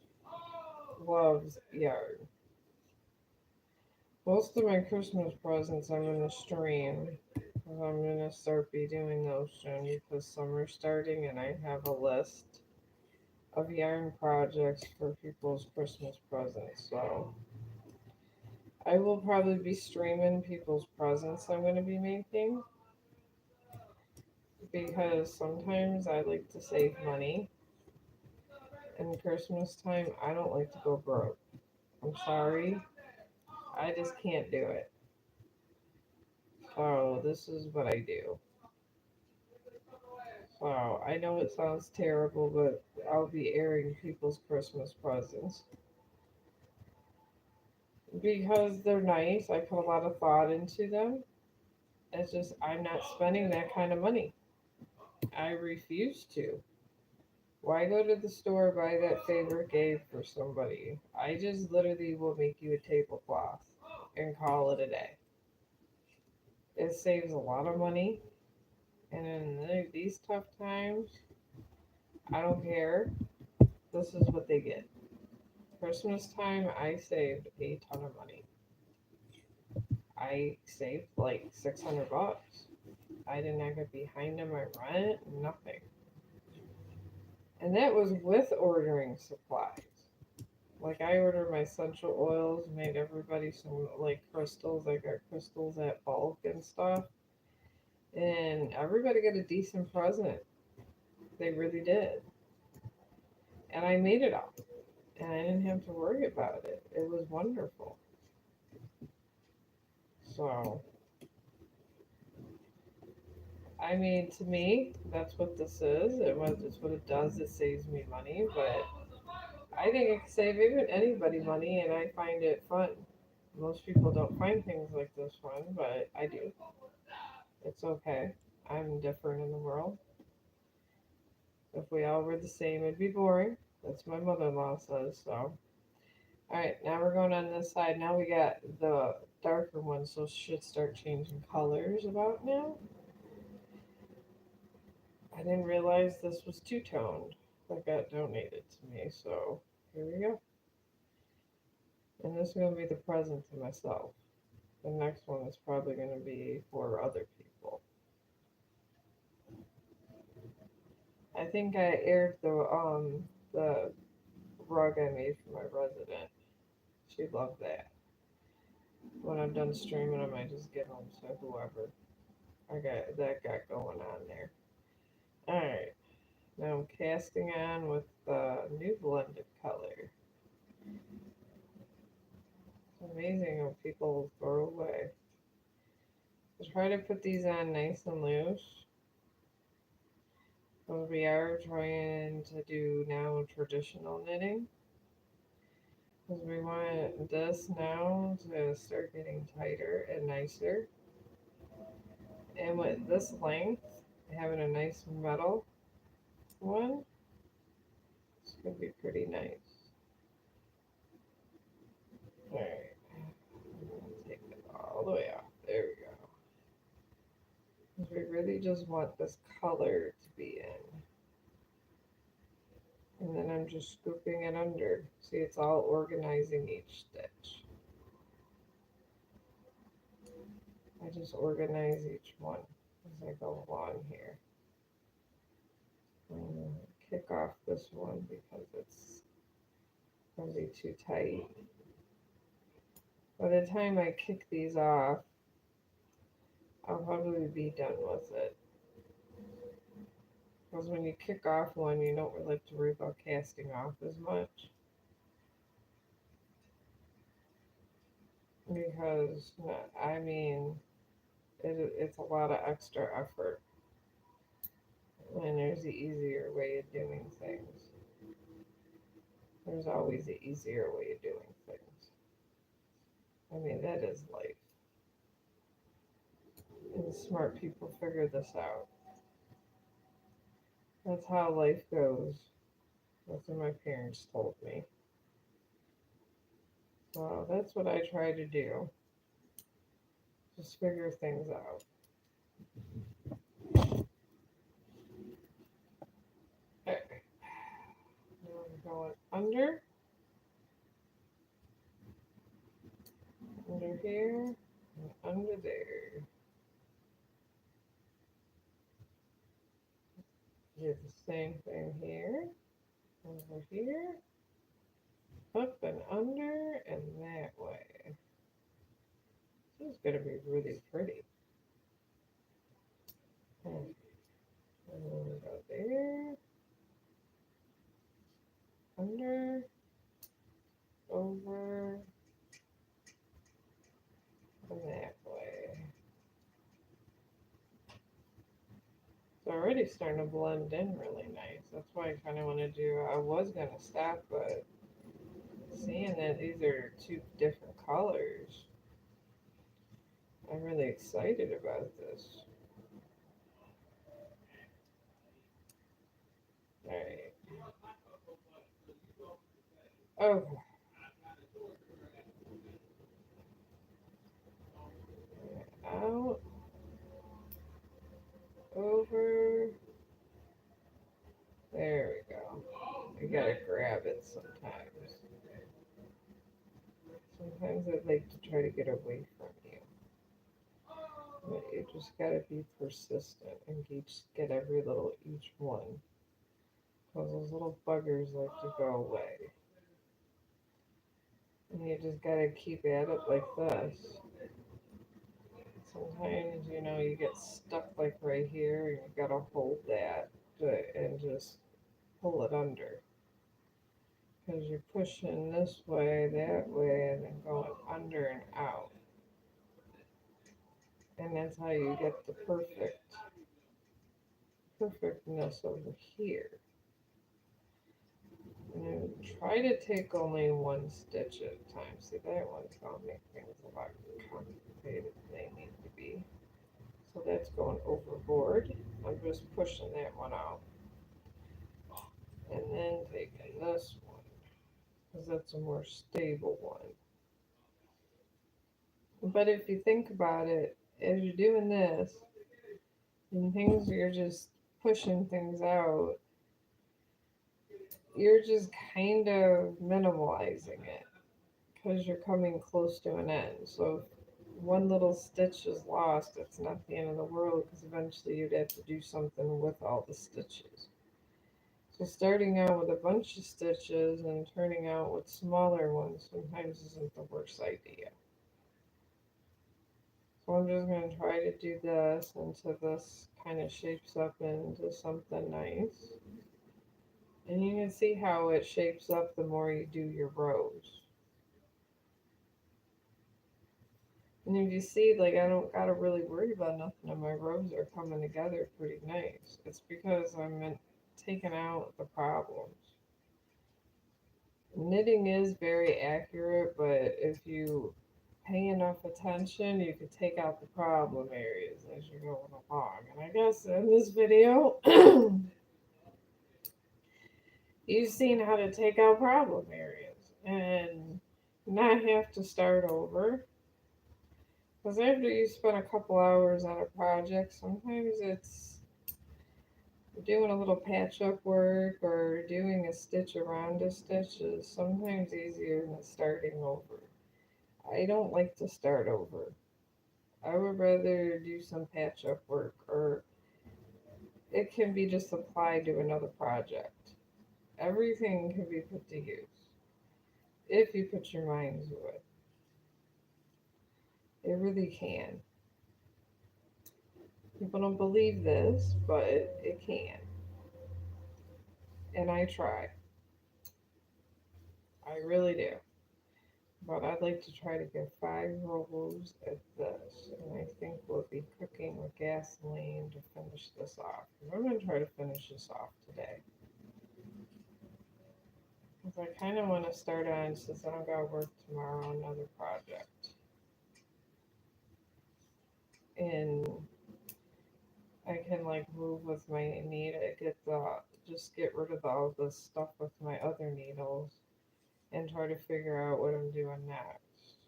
loves yarn. Most of my Christmas presents I'm going to stream. 'Cause I'm going to start be doing those soon because summer's starting and I have a list of yarn projects for people's Christmas presents. So I will probably be streaming people's presents I'm going to be making because sometimes I like to save money. And Christmas time, I don't like to go broke. I'm sorry, I just can't do it. So this is what I do. So I know it sounds terrible, but I'll be airing people's Christmas presents because they're nice. I put a lot of thought into them. It's just I'm not spending that kind of money. I refuse to. Why go to the store buy that favorite gift for somebody? I just literally will make you a tablecloth and call it a day. It saves a lot of money, and in these tough times, I don't care. This is what they get. Christmas time, I saved a ton of money. I saved like $600. I did not get behind on my rent, nothing. And that was with ordering supplies. Like I ordered my essential oils, made everybody some like crystals. I got crystals at bulk and stuff. And everybody got a decent present. They really did. And I made it all. And I didn't have to worry about it. It was wonderful. So, I mean, to me, that's what this is. It's what it does. It saves me money. But I think it can save even anybody money, and I find it fun. Most people don't find things like this fun, but I do. It's okay. I'm different in the world. If we all were the same, it'd be boring. That's what my mother in law says. So, alright, now we're going on this side. Now we got the darker one, so should start changing colors about now. I didn't realize this was two toned that got donated to me, so here we go. And this is going to be the present to myself. The next one is probably going to be for other people. I think I aired the rug I made for my resident. She loved that. When I'm done streaming, I might just give them to whoever I got going on there. All right, now I'm casting on with the new blended color. It's amazing how people throw away. I try to put these on nice and loose. But we are trying to do now traditional knitting because we want this now to start getting tighter and nicer. And with this length, having a nice metal one, it's going to be pretty nice. Alright, I'm going to take it all the way off. There we go. Because we really just want this color to be in. And then I'm just scooping it under. See, it's all organizing each stitch. I just organize each one as I go along here. I'm going to kick off this one because it's going to be too tight. By the time I kick these off, I'll probably be done with it. Because when you kick off one, you don't really have to worry about casting off as much. Because, I mean, it's a lot of extra effort. And there's the easier way of doing things. There's always the easier way of doing things. I mean, that is life. And smart people figure this out. That's how life goes. That's what my parents told me. So that's what I try to do. Just figure things out. Okay. going under here, and under there. Do the same thing here, over here, up and under, and that way. This is going to be really pretty. And then we go there, under, over, and that way. It's already starting to blend in really nice. That's why I kind of want to do, I was going to stop, but seeing that these are two different colors, I'm really excited about this. Alright. Okay. Out, over. There we go. You gotta grab it sometimes. Sometimes I'd like to try to get away from you. But you just gotta be persistent and get each one. Because those little buggers like to go away. And you just gotta keep at it like this. Sometimes, you get stuck like right here, and you gotta hold that and just pull it under. Because you're pushing this way, that way, and then going under and out. And that's how you get the perfectness over here. And then try to take only one stitch at a time. See, that one's going to make things a lot complicated than they need to be. So that's going overboard. I'm just pushing that one out. And then taking this one, because that's a more stable one. But if you think about it, as you're doing this, and you're just pushing things out, you're just kind of minimalizing it because you're coming close to an end. So if one little stitch is lost, it's not the end of the world because eventually you'd have to do something with all the stitches. So starting out with a bunch of stitches and turning out with smaller ones sometimes isn't the worst idea. So I'm just going to try to do this until this kind of shapes up into something nice. And you can see how it shapes up the more you do your rows. And if you see, like, I don't got to really worry about nothing, and my rows are coming together pretty nice. It's because I'm taking out the problems. Knitting is very accurate, but if you pay enough attention, you can take out the problem areas as you're going along. And I guess in this video, you've seen how to take out problem areas and not have to start over. Because after you spend a couple hours on a project, sometimes it's doing a little patch up work or doing a stitch around a stitch is sometimes easier than starting over. I don't like to start over. I would rather do some patch up work, or it can be just applied to another project. Everything can be put to use if you put your mind to it. It really can. People don't believe this, but it can. And I try. I really do. But I'd like to try to get 5 rolls at this. And I think we'll be cooking with gasoline to finish this off. I'm going to try to finish this off today. Because I kind of want to start on, since I don't got to work tomorrow, another project. And I can like move with my needle, just get rid of all the stuff with my other needles and try to figure out what I'm doing next.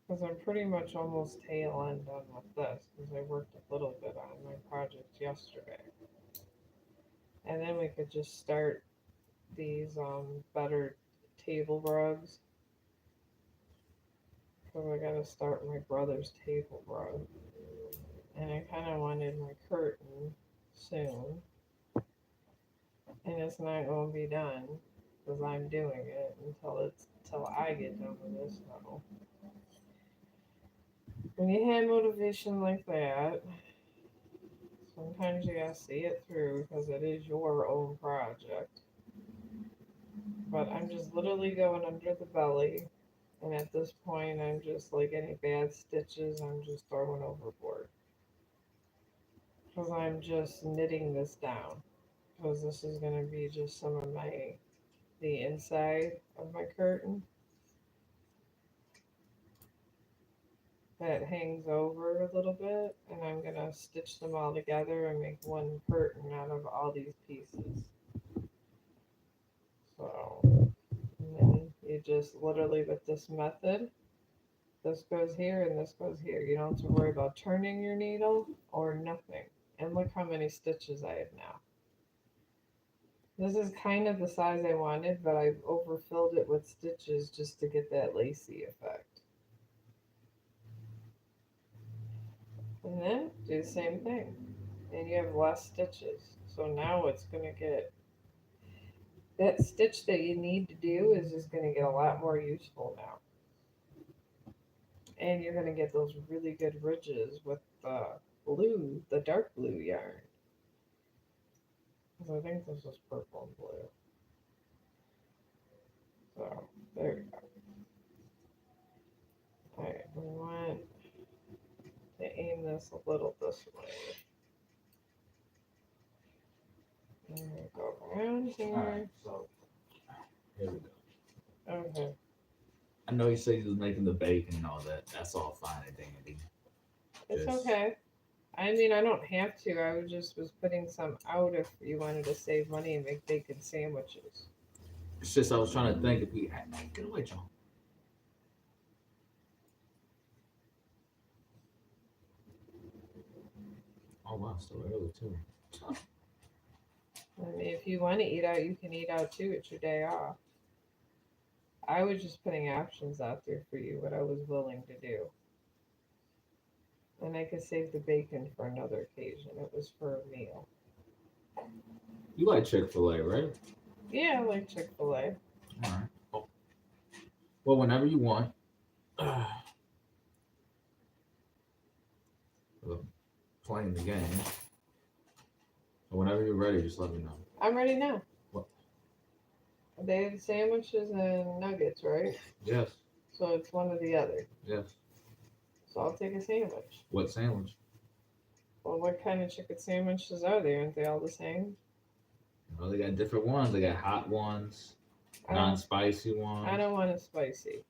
Because I'm pretty much almost tail end done with this because I worked a little bit on my project yesterday. And then we could just start these better table rugs because I gotta start my brother's table rug, and I kind of wanted my curtain soon, and it's not gonna be done because I'm doing it until I get done with this. So when you have motivation like that, sometimes you gotta see it through because it is your own project. But I'm just literally going under the belly. And at this point, I'm just like any bad stitches, I'm just throwing overboard. Because I'm just knitting this down. Because this is going to be just some of the inside of my curtain that hangs over a little bit. And I'm going to stitch them all together and make one curtain out of all these pieces. So, and then you just literally with this method, this goes here and this goes here. You don't have to worry about turning your needle or nothing. And look how many stitches I have now. This is kind of the size I wanted, but I've overfilled it with stitches just to get that lacy effect. And then do the same thing. And you have less stitches. So now it's going to get, that stitch that you need to do is just going to get a lot more useful now. And you're going to get those really good ridges with the blue, the dark blue yarn. Because I think this is purple and blue. So there you go. Alright, we want to aim this a little this way. And we go around here. Alright, so here we go. Okay. I know you said you was making the bacon and all that. That's all fine and dandy. It's Just- okay. I mean, I don't have to. I was putting some out if you wanted to save money and make bacon sandwiches. It's just I was trying to think if we had. Get away, Chong. Oh wow, still early too. I mean, if you want to eat out, you can eat out too. It's your day off. I was just putting options out there for you, what I was willing to do. And I could save the bacon for another occasion. It was for a meal. You like Chick-fil-A, right? Yeah, I like Chick-fil-A. All right. Oh. Well, whenever you want. Playing the game. So whenever you're ready, just let me know. I'm ready now. What? They have sandwiches and nuggets, right? Yes. So it's one or the other. Yes. So I'll take a sandwich. What sandwich? Well, what kind of chicken sandwiches are there? Aren't they all the same? Well, they got different ones. They got hot ones, I don't, non-spicy ones. I don't want it spicy.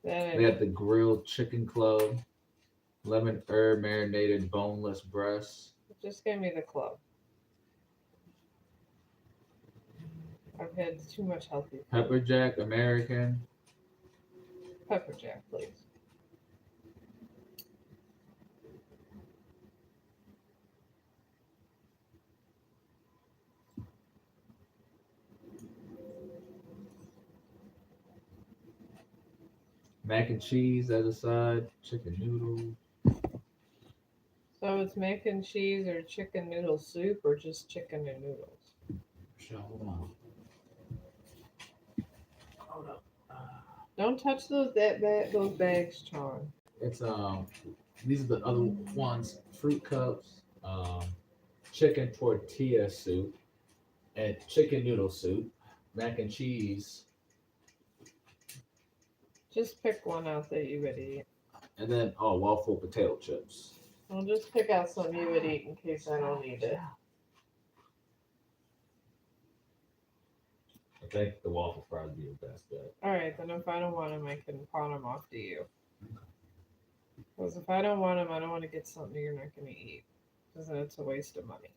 They Then got the grilled chicken club, lemon herb marinated boneless breast. just give me the club. I've had too much healthy food. Pepper jack American. Pepper jack, please. Mac and cheese as a side. Chicken noodle. So it's mac and cheese or chicken noodle soup or just chicken and noodles? Sure, hold on. Hold up. Don't touch those bags, Chong. It's these are the other ones. Fruit cups, chicken tortilla soup, and chicken noodle soup, mac and cheese, Just pick one out that you would eat. and then waffle potato chips. Well, just pick out something you would eat in case I don't eat it. I think the waffle fries would be your best bet. All right, then if I don't want them, I can pawn them off to you. Because if I don't want them, I don't want to get something you're not going to eat. Because then it's a waste of money.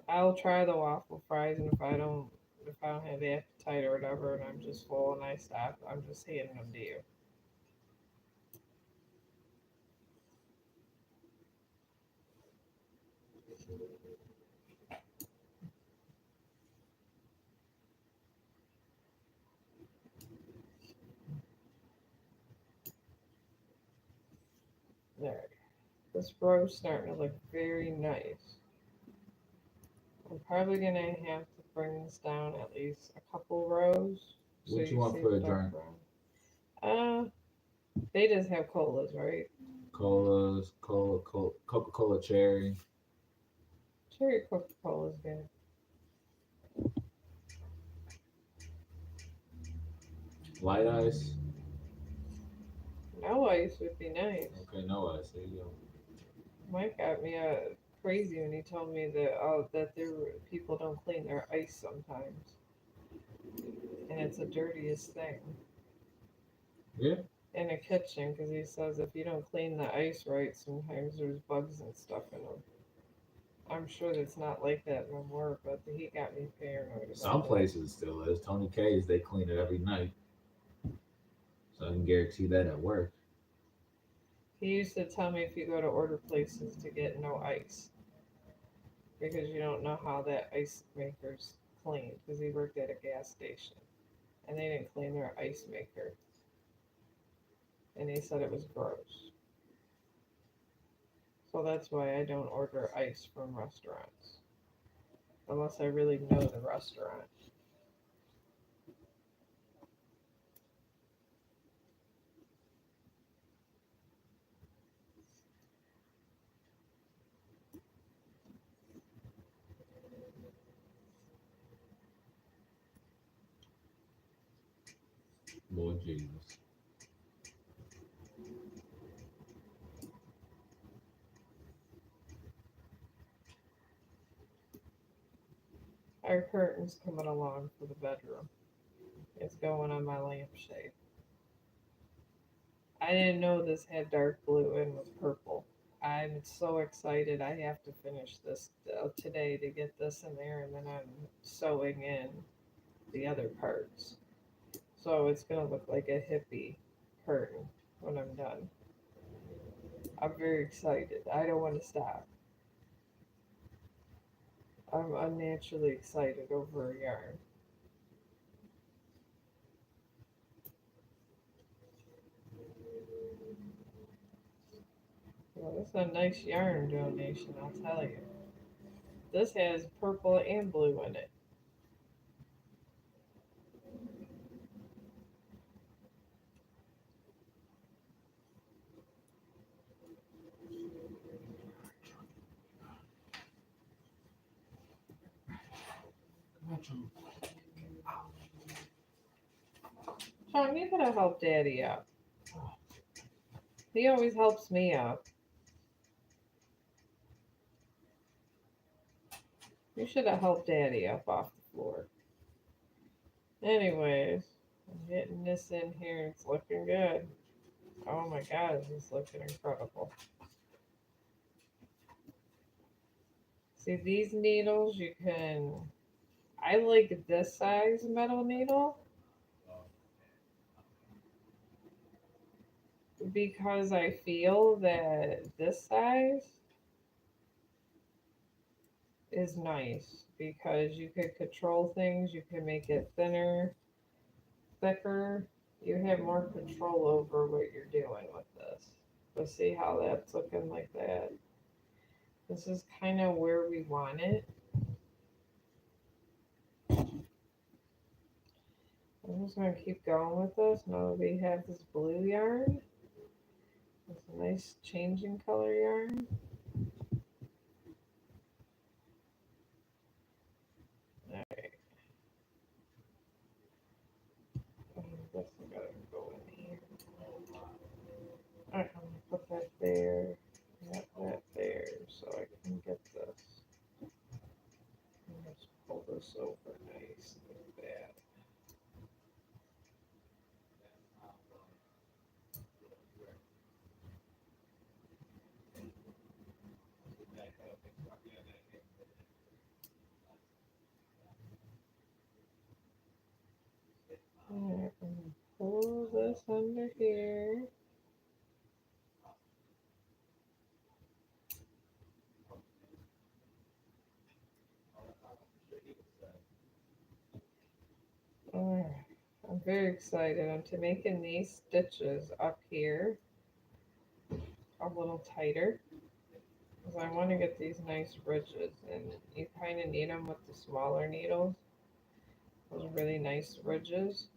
I'll try the waffle fries, and if I don't have the appetite or whatever, and I'm just full and I stop, I'm just handing them to you. This row's starting to look very nice. I'm probably gonna have to bring this down at least a couple rows so What you you want see for the a drink? background. They just have colas, right? Colas, Coca Cola cherry, Cherry Coca Cola is good. light ice. No ice would be nice. Okay, no ice. There you go. Mike got me crazy when he told me that people don't clean their ice sometimes, and it's the dirtiest thing Yeah. in a kitchen because he says if you don't clean the ice right, sometimes there's bugs and stuff in them. I'm sure that's not like that no more, but he got me paranoid Some about it. places it still is. Tony K's, they clean it every night, so I can guarantee that at work. He used to tell me if you go to order places to get no ice because you don't know how that ice maker's cleaned because he worked at a gas station and they didn't clean their ice maker and he said it was gross. So that's why I don't order ice from restaurants unless I really know the restaurant. Lord Jesus. Our curtain's coming along for the bedroom. It's going on my lampshade. I didn't know this had dark blue and was purple. I'm so excited. I have to finish this today to get this in there, and then I'm sewing in the other parts. So it's going to look like a hippie curtain when I'm done. I'm very excited. I don't want to stop. I'm unnaturally excited over a yarn. Well, this is a nice yarn donation, I'll tell you. This has purple and blue in it. Chong, you gotta help Daddy up. He always helps me up. You should have helped Daddy up off the floor. Anyways, I'm getting this in here. It's looking good. Oh my god, this is looking incredible. See, these needles, you can. I like this size metal needle because I feel that this size is nice because you could control things, you can make it thinner, thicker. You have more control over what you're doing with this. But see how that's looking like that? This is kind of where we want it. I'm just going to keep going with this. Now that we have this blue yarn. It's a nice changing color yarn. Alright. This is going to go in here. Alright, I'm going to put that there. That there so I can get this. Let's pull this over nice like that. Alright, I'm going to pull this under here. Alright, I'm very excited. I'm to making these stitches up here a little tighter. because I want to get these nice ridges, and you kind of need them with the smaller needles. Those really nice ridges.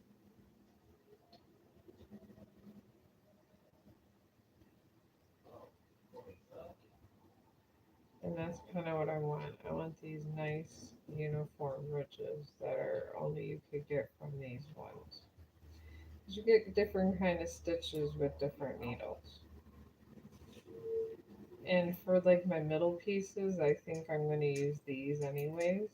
And that's kind of what I want. I want these nice uniform ridges that are only you could get from these ones. 'Cause you get different kind of stitches with different needles. And for like my middle pieces, I think I'm going to use these anyways.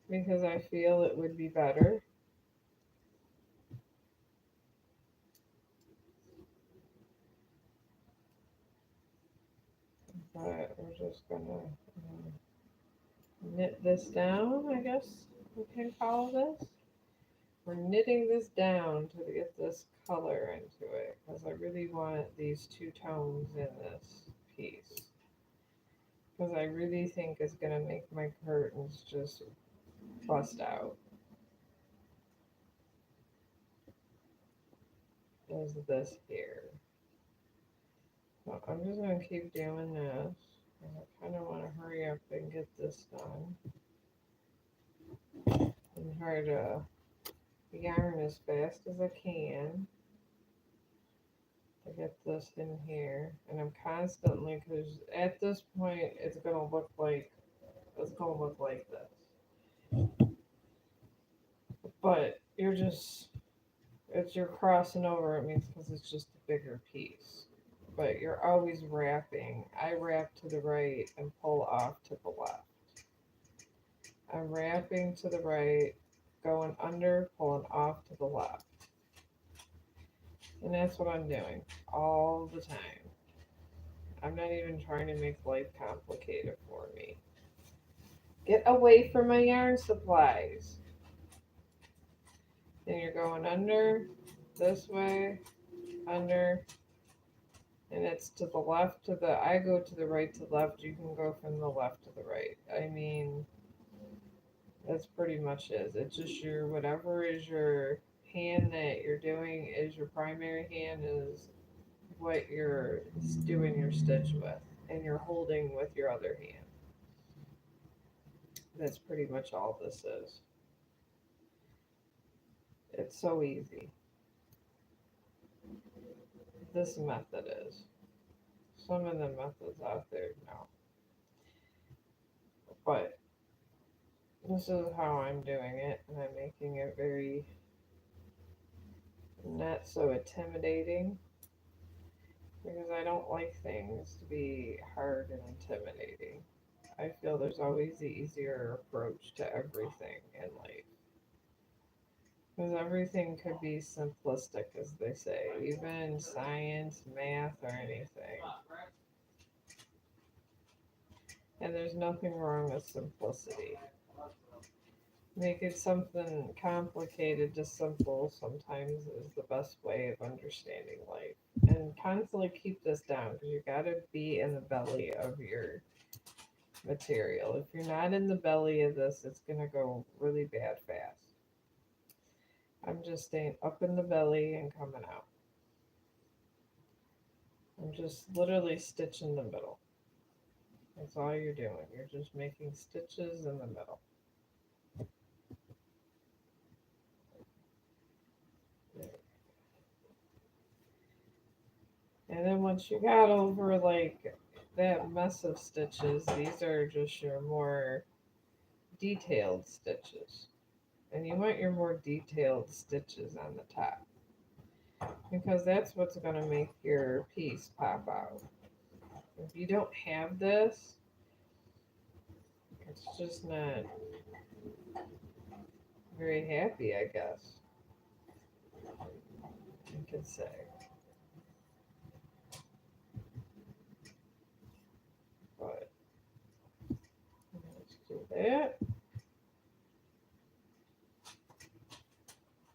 Because I feel it would be better. But we're just going to knit this down, I guess we can call this. We're knitting this down to get this color into it because I really want these two tones in this piece. Because I really think it's going to make my curtains just bust out. Is this here. So I'm just going to keep doing this. I kind of want to hurry up and get this done. And try to yarn as fast as I can to get this in here. And I'm constantly, because at this point it's going to look like this. But you're just, if you're crossing over, it means because it's just a bigger piece. But you're always wrapping. I wrap to the right and pull off to the left. I'm wrapping to the right, going under, pulling off to the left. And that's what I'm doing all the time. I'm not even trying to make life complicated for me. Get away from my yarn supplies. Then you're going under, this way, under, and it's to the left, to the, I go to the right to left, you can go from the left to the right. I mean, that's pretty much it. It's just your, whatever is your hand that you're doing is your primary hand is what you're doing your stitch with, and you're holding with your other hand. That's pretty much all this is. It's so easy. This method is. Some of the methods out there, no. But this is how I'm doing it, and I'm making it very not so intimidating because I don't like things to be hard and intimidating. I feel there's always the easier approach to everything in life. Because everything could be simplistic, as they say, even science, math, or anything. And there's nothing wrong with simplicity. Making something complicated just simple sometimes is the best way of understanding life. And constantly keep this down because you got to be in the belly of your material. If you're not in the belly of this, it's going to go really bad fast. I'm just staying up in the belly and coming out. I'm just literally stitching the middle. That's all you're doing. You're just making stitches in the middle. And then once you got over like that mess of stitches, these are just your more detailed stitches. And you want your more detailed stitches on the top because that's what's going to make your piece pop out. If you don't have this, it's just not very happy, I guess you could say. But let's do that.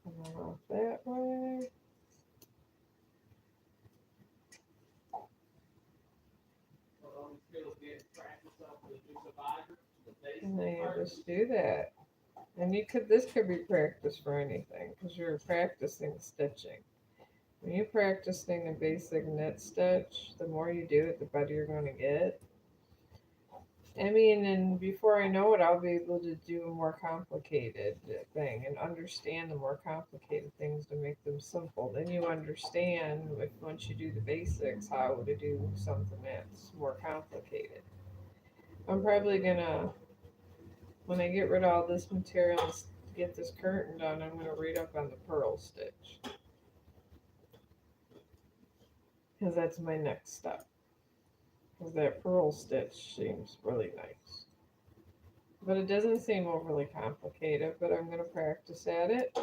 Come on off that way. And then you just do that. And you could, this could be practice for anything because you're practicing stitching. When you practicing a basic knit stitch, the more you do it, the better you're going to get. I mean, and before I know it, I'll be able to do a more complicated thing and understand the more complicated things to make them simple. Then you understand, if once you do the basics, how to do something that's more complicated. I'm probably gonna, when I get rid of all this material and get this curtain done, I'm gonna read up on the purl stitch because that's my next step. Because that purl stitch seems really nice. But it doesn't seem overly complicated, but I'm going to practice at it.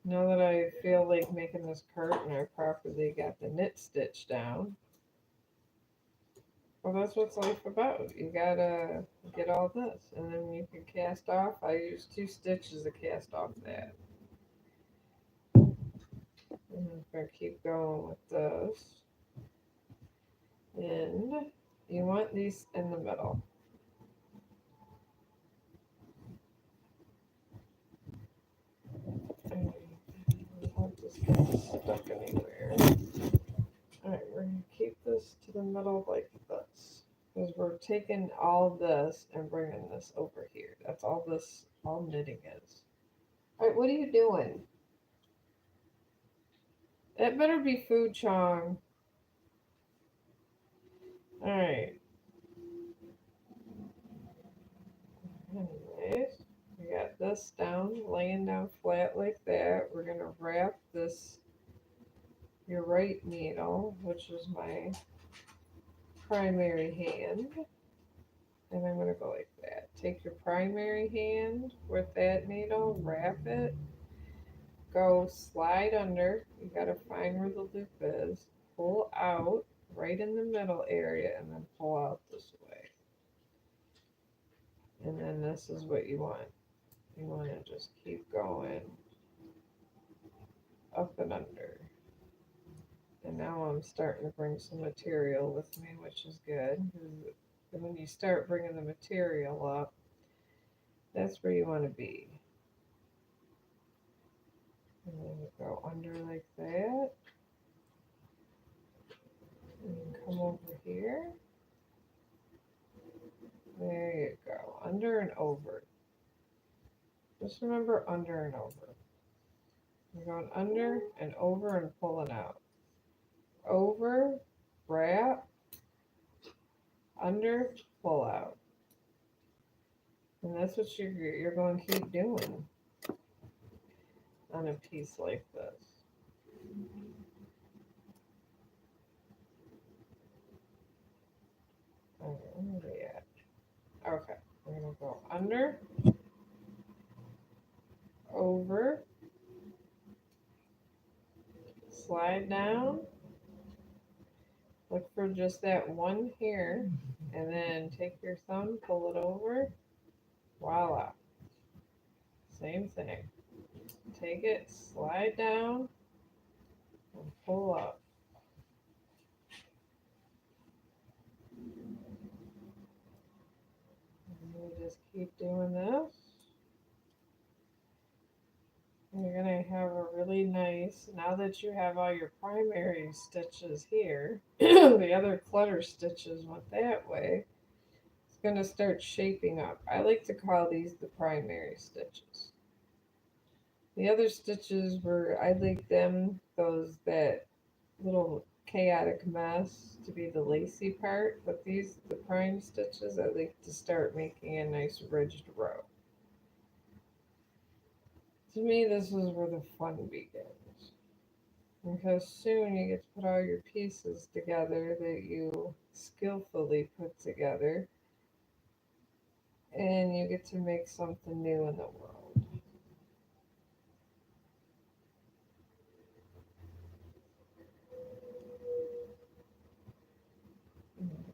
Now that I feel like making this curtain, I properly got the knit stitch down. Well, that's what's life about. You gotta get all this, and then you can cast off. I use 2 stitches to cast off that. And I'm going to keep going with this. And you want these in the middle. And I hope this gets stuck anywhere. Alright, we're going to keep this to the middle like this. Because we're taking all this and bringing this over here. That's all this, all knitting is. Alright, what are you doing? That better be food, Chong. Alright. Anyways, we got this down, laying down flat like that. We're going to wrap this, your right needle, which is my primary hand. And I'm going to go like that. Take your primary hand with that needle, wrap it, go slide under. You got to find where the loop is, pull out right in the middle area, and then pull out this way. And then this is what you want. You want to just keep going up and under. And now I'm starting to bring some material with me, which is good. And when you start bringing the material up, that's where you want to be. And then you go under like that. And you come over here. There you go. Under and over. Just remember under and over. You're going under and over and pulling out. Over, wrap, under, pull out. And that's what you're going to keep doing on a piece like this. Okay, where are we at? Okay, we're going to go under, over, slide down, look for just that one here, and then take your thumb, pull it over, voila. Same thing. Take it, slide down, and pull up. And you just keep doing this. And you're going to have a really nice, now that you have all your primary stitches here, the other clutter stitches went that way, it's going to start shaping up. I like to call these the primary stitches. The other stitches were, I like them, that little chaotic mess, to be the lacy part, but these, the prime stitches, I like to start making a nice ridged row. To me, this is where the fun begins. Because soon you get to put all your pieces together that you skillfully put together, and you get to make something new in the world.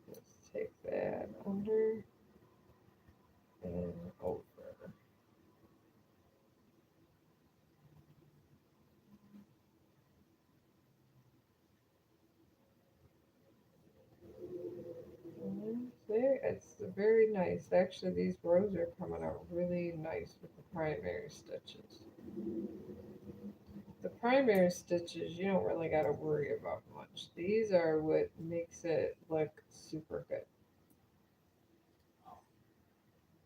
Let's take that under and over. There, it's very nice. Actually, these rows are coming out really nice with the primary stitches. The primary stitches you don't really got to worry about much. These are what makes it look super good.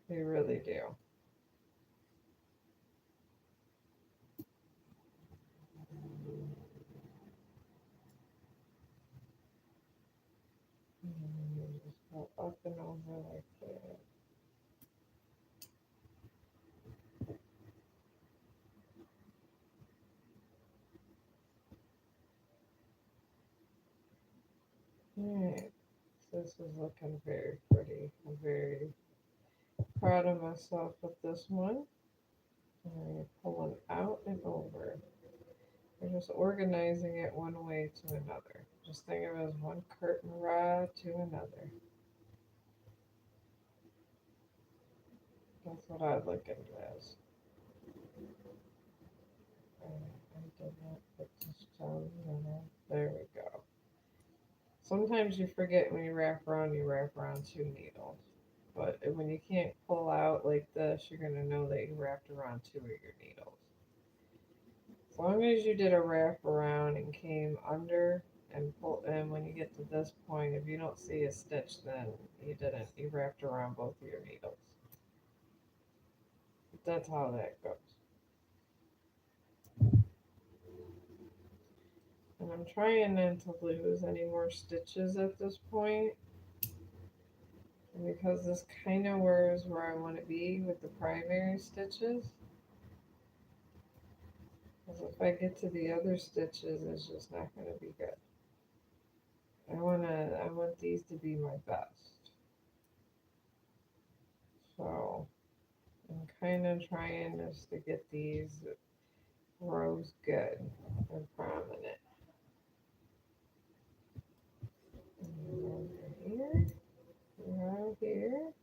They really do. And you just go up and over like that. Alright, this is looking very pretty. I'm very proud of myself with this one. And you're pulling out and over. You're just organizing it one way to another. Just think of it as one curtain rod to another. That's what I look at it as. I did not put this down in the middle. There we go. Sometimes you forget when you wrap around two needles. But when you can't pull out like this, you're going to know that you wrapped around two of your needles. As long as you did a wrap around and came under and pull, and when you get to this point, if you don't see a stitch, then you didn't. You wrapped around both of your needles. That's how that goes. And I'm trying not to lose any more stitches at this point because this kind of is where I want to be with the primary stitches. Because if I get to the other stitches, it's just not going to be good. I want these to be my best. So I'm kind of trying just to get these rows good and prominent. And over here, right here,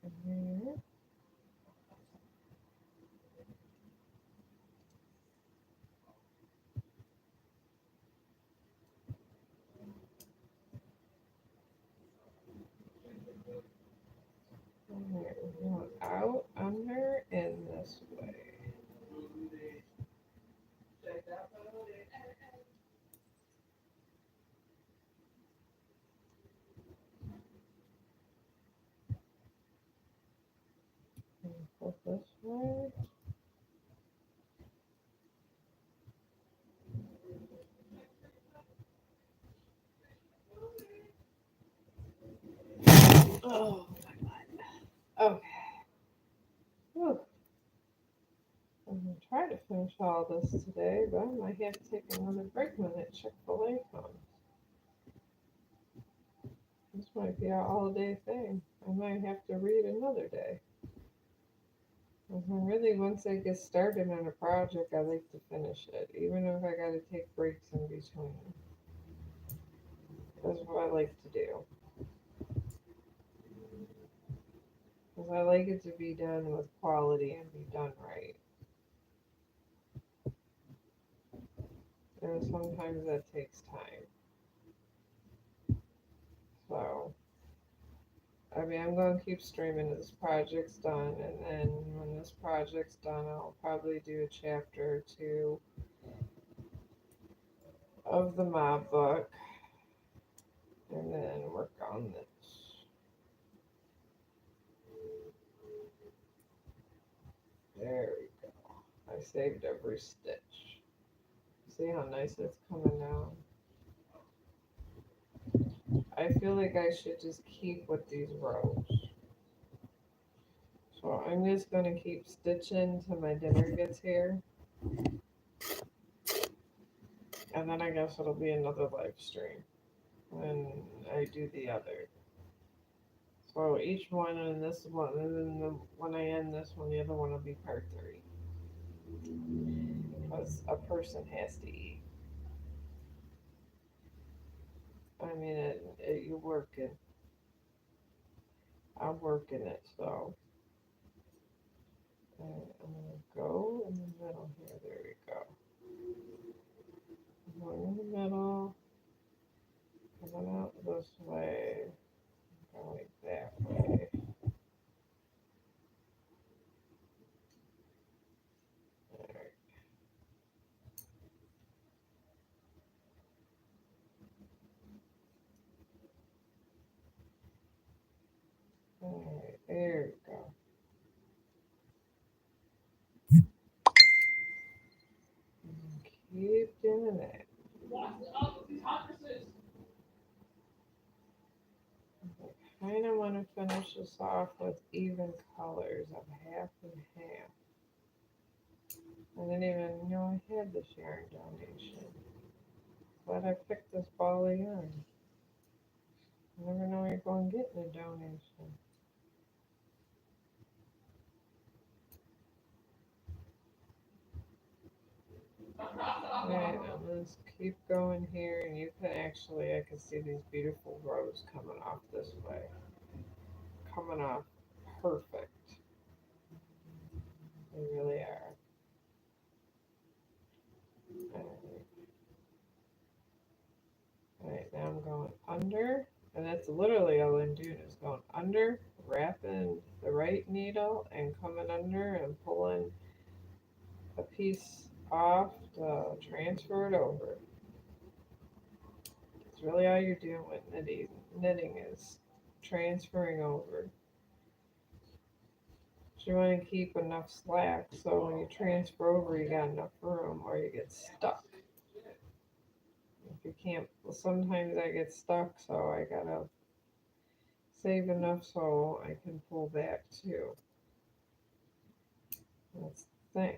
and here. And we're going out, under, and this way. And pull this way. Oh my god. Okay. Whew. I'm gonna try to finish all this today, but I might have to take another break when that Chick-fil-A comes. This might be our all-day thing. I might have to read another day. Really, once I get started on a project, I like to finish it, even if I gotta take breaks in between. That's what I like to do. Because I like it to be done with quality and be done right. And sometimes that takes time. So, I mean, I'm going to keep streaming this project's done, and then when this project's done, I'll probably do a chapter or two of the mob book, and then work on this. There we go. I saved every stitch. See how nice it's coming down? I feel like I should just keep with these rows. So I'm just going to keep stitching till my dinner gets here. And then I guess it'll be another live stream when I do the other. So each one and this one, and then when I end this one, the other one will be part 3. Because a person has to eat. I mean, you're working. I'm working it, so I'm gonna go in the middle here. There we go. Going in the middle, coming out this way, going that way. Alright. kind of want to finish this off with even colors of half and half. I didn't even know I had this yarn donation. Glad I picked this ball of yarn. You never know you're going to get in a donation. Alright, I'm going to keep going here, and you can actually, I can see these beautiful rows coming off this way. Coming off perfect. They really are. Alright, now I'm going under, and that's literally all I'm doing is going under, wrapping the right needle, and coming under and pulling a piece off to transfer it over. It's really all you're doing with knitting. Knitting is transferring over. So you want to keep enough slack so when you transfer over you got enough room or you get stuck. If you can't, well, sometimes I get stuck, so I gotta save enough so I can pull back too. That's the thing.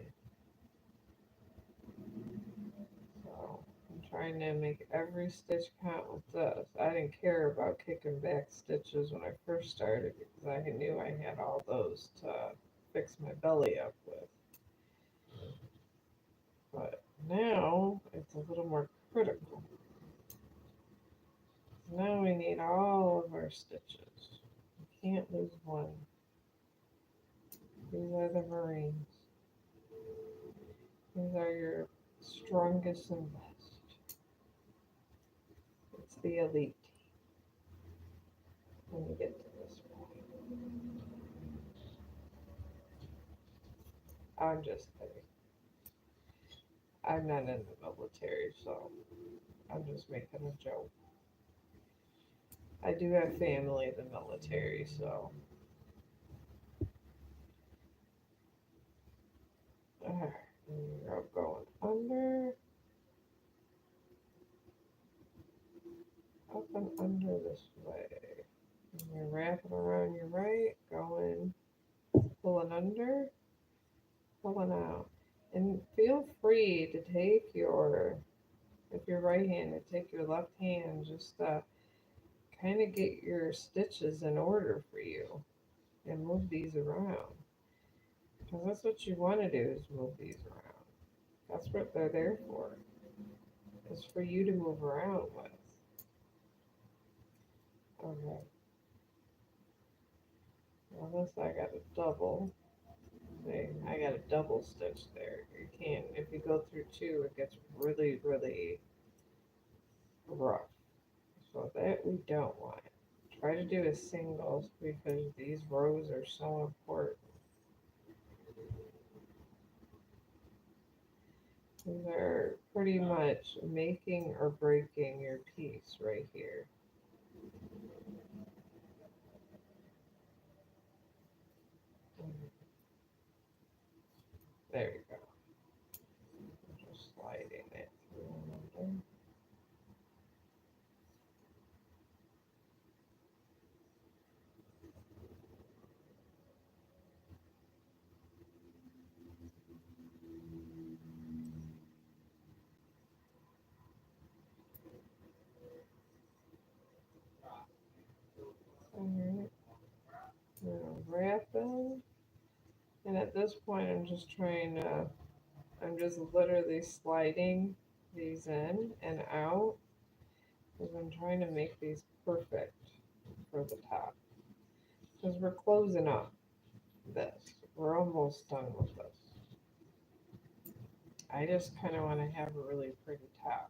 So I'm trying to make every stitch count with this. I didn't care about kicking back stitches when I first started because I knew I had all those to fix my belly up with. But now it's a little more critical. Now we need all of our stitches. We can't lose one. These are the Marines. These are your strongest and best. It's the elite when you get to this point. I'm just kidding. I'm not in the military, so I'm just making a joke. I do have family in the military, so. Alright, you're going under, up and under this way. And you're wrapping around your right, going, pulling under, pulling out. And feel free to take your, if you're right-handed, take your left hand, just kind of get your stitches in order for you and move these around. Because that's what you want to do is move these around. That's what they're there for. It's for you to move around with. Okay. Well, this I got a double. See, I got a double stitch there. You can't, if you go through two, it gets really, really rough. So that we don't want. Try to do a singles because these rows are so important. These are pretty much making or breaking your piece right here. There you go. Just sliding it through another. Alright. Now wrapping. And at this point, I'm just trying to, I'm just literally sliding these in and out because I'm trying to make these perfect for the top. Because we're closing up this. We're almost done with this. I just kind of want to have a really pretty top.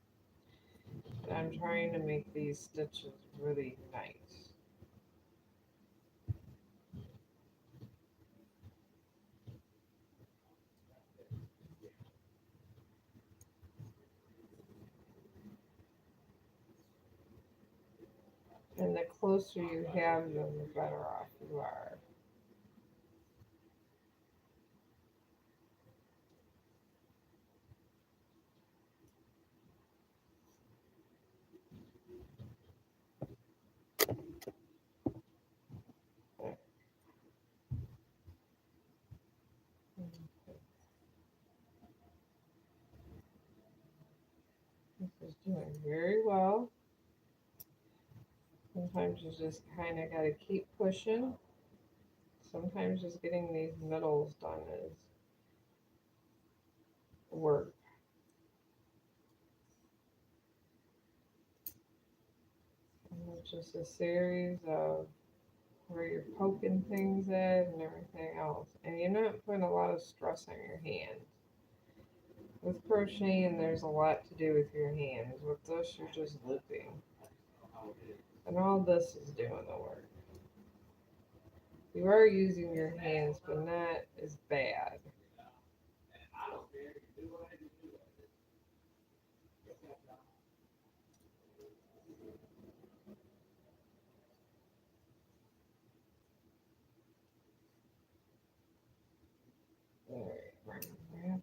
And I'm trying to make these stitches really nice. And the closer you have them, the better off you are. She's doing very well. Sometimes you just kind of got to keep pushing. Sometimes just getting these middles done is work. And it's just a series of where you're poking things at and everything else. And you're not putting a lot of stress on your hands. With crocheting, there's a lot to do with your hands. With this, you're just looping. And all this is doing the work. You are using your hands, but not as bad. Alright, wrap that.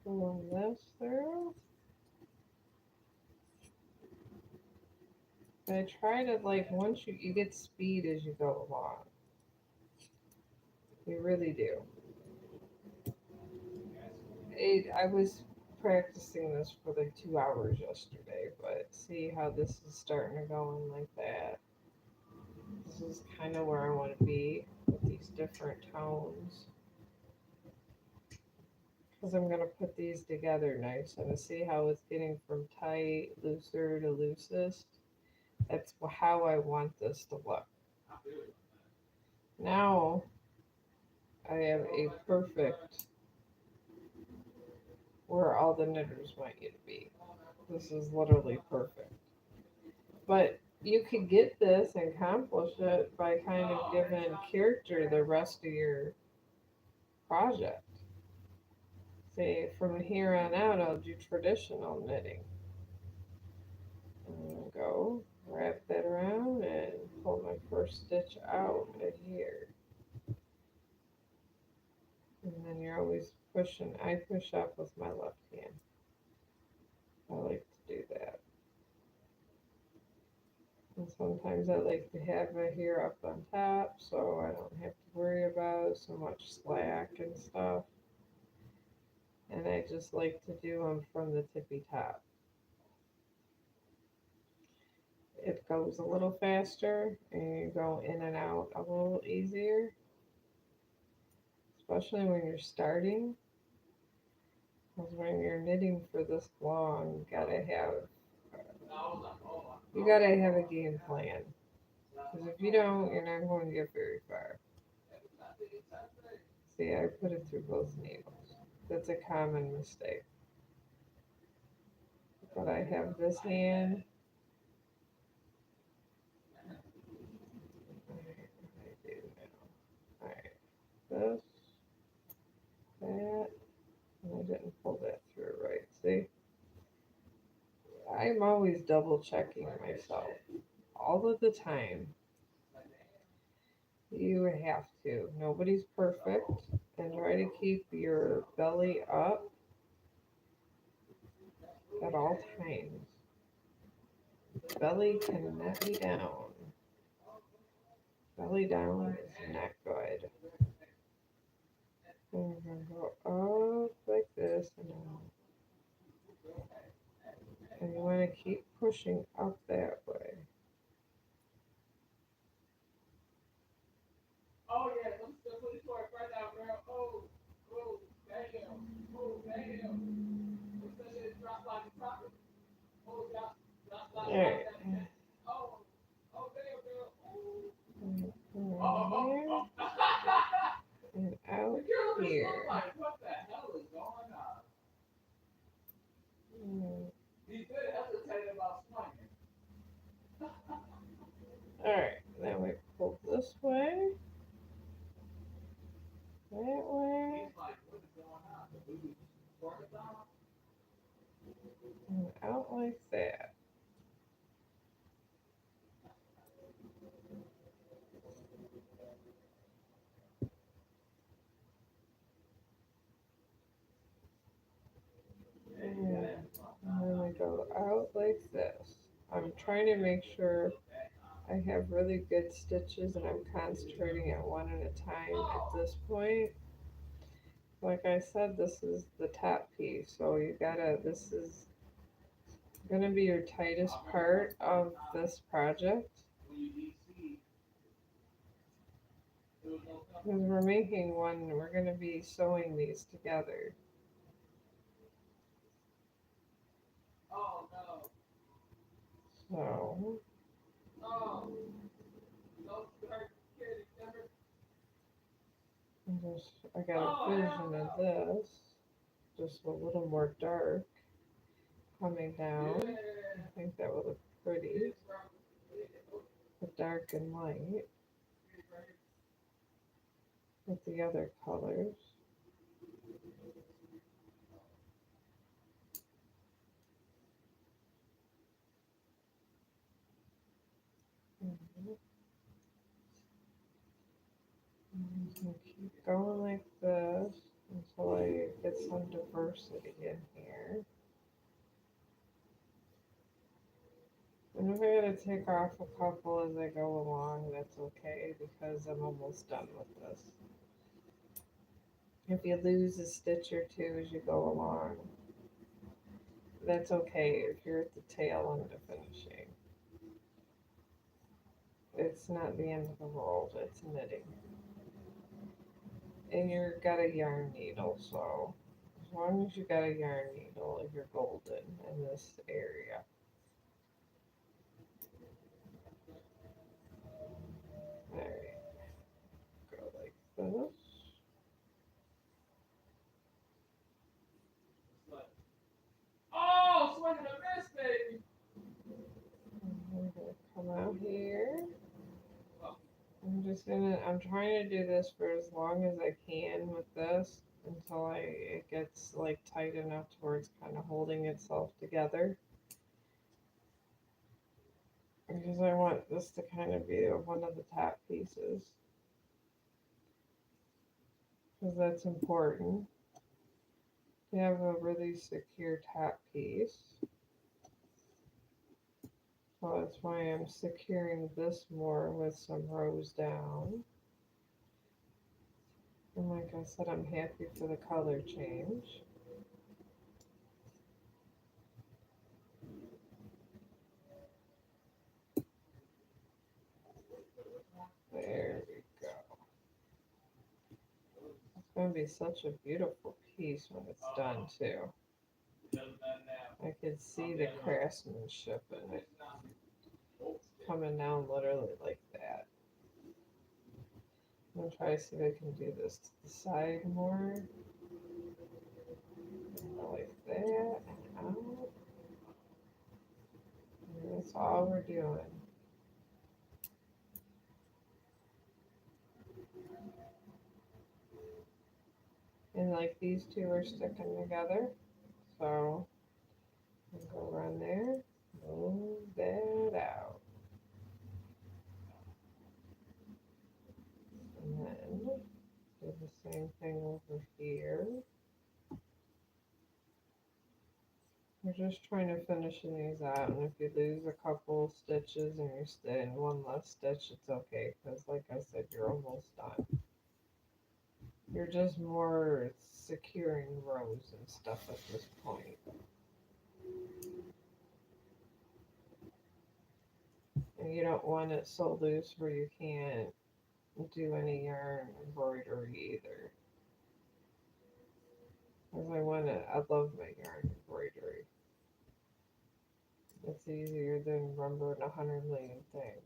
Pulling this through. I try to like once you get speed as you go along. You really do. I was practicing this for like 2 hours yesterday, but see how this is starting to go in like that. This is kind of where I want to be with these different tones. Because I'm going to put these together nice and see how it's getting from tight, looser to loosest. That's how I want this to look. Now I have a perfect where all the knitters want you to be. This is literally perfect. But you could get this and accomplish it by kind of giving character the rest of your project. Say from here on out, I'll do traditional knitting. And go wrap that around and pull my first stitch out at here. And then you're always pushing. I push up with my left hand. I like to do that. And sometimes I like to have my hair up on top so I don't have to worry about so much slack and stuff. And I just like to do them from the tippy top. It goes a little faster and you go in and out a little easier, especially when you're starting. Because when you're knitting for this long, you gotta have a game plan. Because if you don't, you're not going to get very far. See, I put it through both needles. That's a common mistake. But I have this hand. I do now. Alright, this, that, and I didn't pull that through right. See, I'm always double checking myself all of the time. You have to. Nobody's perfect. And try to keep your belly up at all times. Belly cannot be down. Belly down is not good. And we're going to go up like this and out. And you want to keep pushing up that way. Alright. And out here. Alright, then we pull this way, that way, and out like that. And then we go out like like this. I'm trying to make sure I have really good stitches and I'm concentrating at one at a time at this point. Like I said, this is the top piece, so you gotta, this is gonna be your tightest part of this project. Because we're making one, we're gonna be sewing these together. So, I got a vision of this, just a little more dark coming down. I think that would look pretty. The dark and light with the other colors. Mhm. Keep going like this until I get some diversity in here. And if I gotta take off a couple as I go along, that's okay because I'm almost done with this. If you lose a stitch or two as you go along, that's okay if you're at the tail end of finishing. It's not the end of the world, it's knitting. And you've got a yarn needle, so as long as you got a yarn needle, you're golden in this area. Alright, go like this. Oh, swing and a miss, baby. I'm gonna come out here. I'm trying to do this for as long as I can with this until it gets like tight enough to where it's kind of holding itself together. Because I want this to kind of be one of the top pieces. Because that's important. To have a really secure top piece. So that's why I'm securing this more with some rows down. And like I said, I'm happy for the color change. There we go. It's going to be such a beautiful piece when it's done too. I could see the craftsmanship in it coming down literally like that. I'm going to try to see if I can do this to the side more. Like that and out. And that's all we're doing. And like these two are sticking together. So we'll go around there, move that out. And then do the same thing over here. We're just trying to finish these out, and if you lose a couple stitches and you're staying one less stitch, it's okay, because like I said, you're almost done. You're just more securing rows and stuff at this point. And you don't want it so loose where you can't do any yarn embroidery either. Because I love my yarn embroidery. It's easier than remembering 100 million things.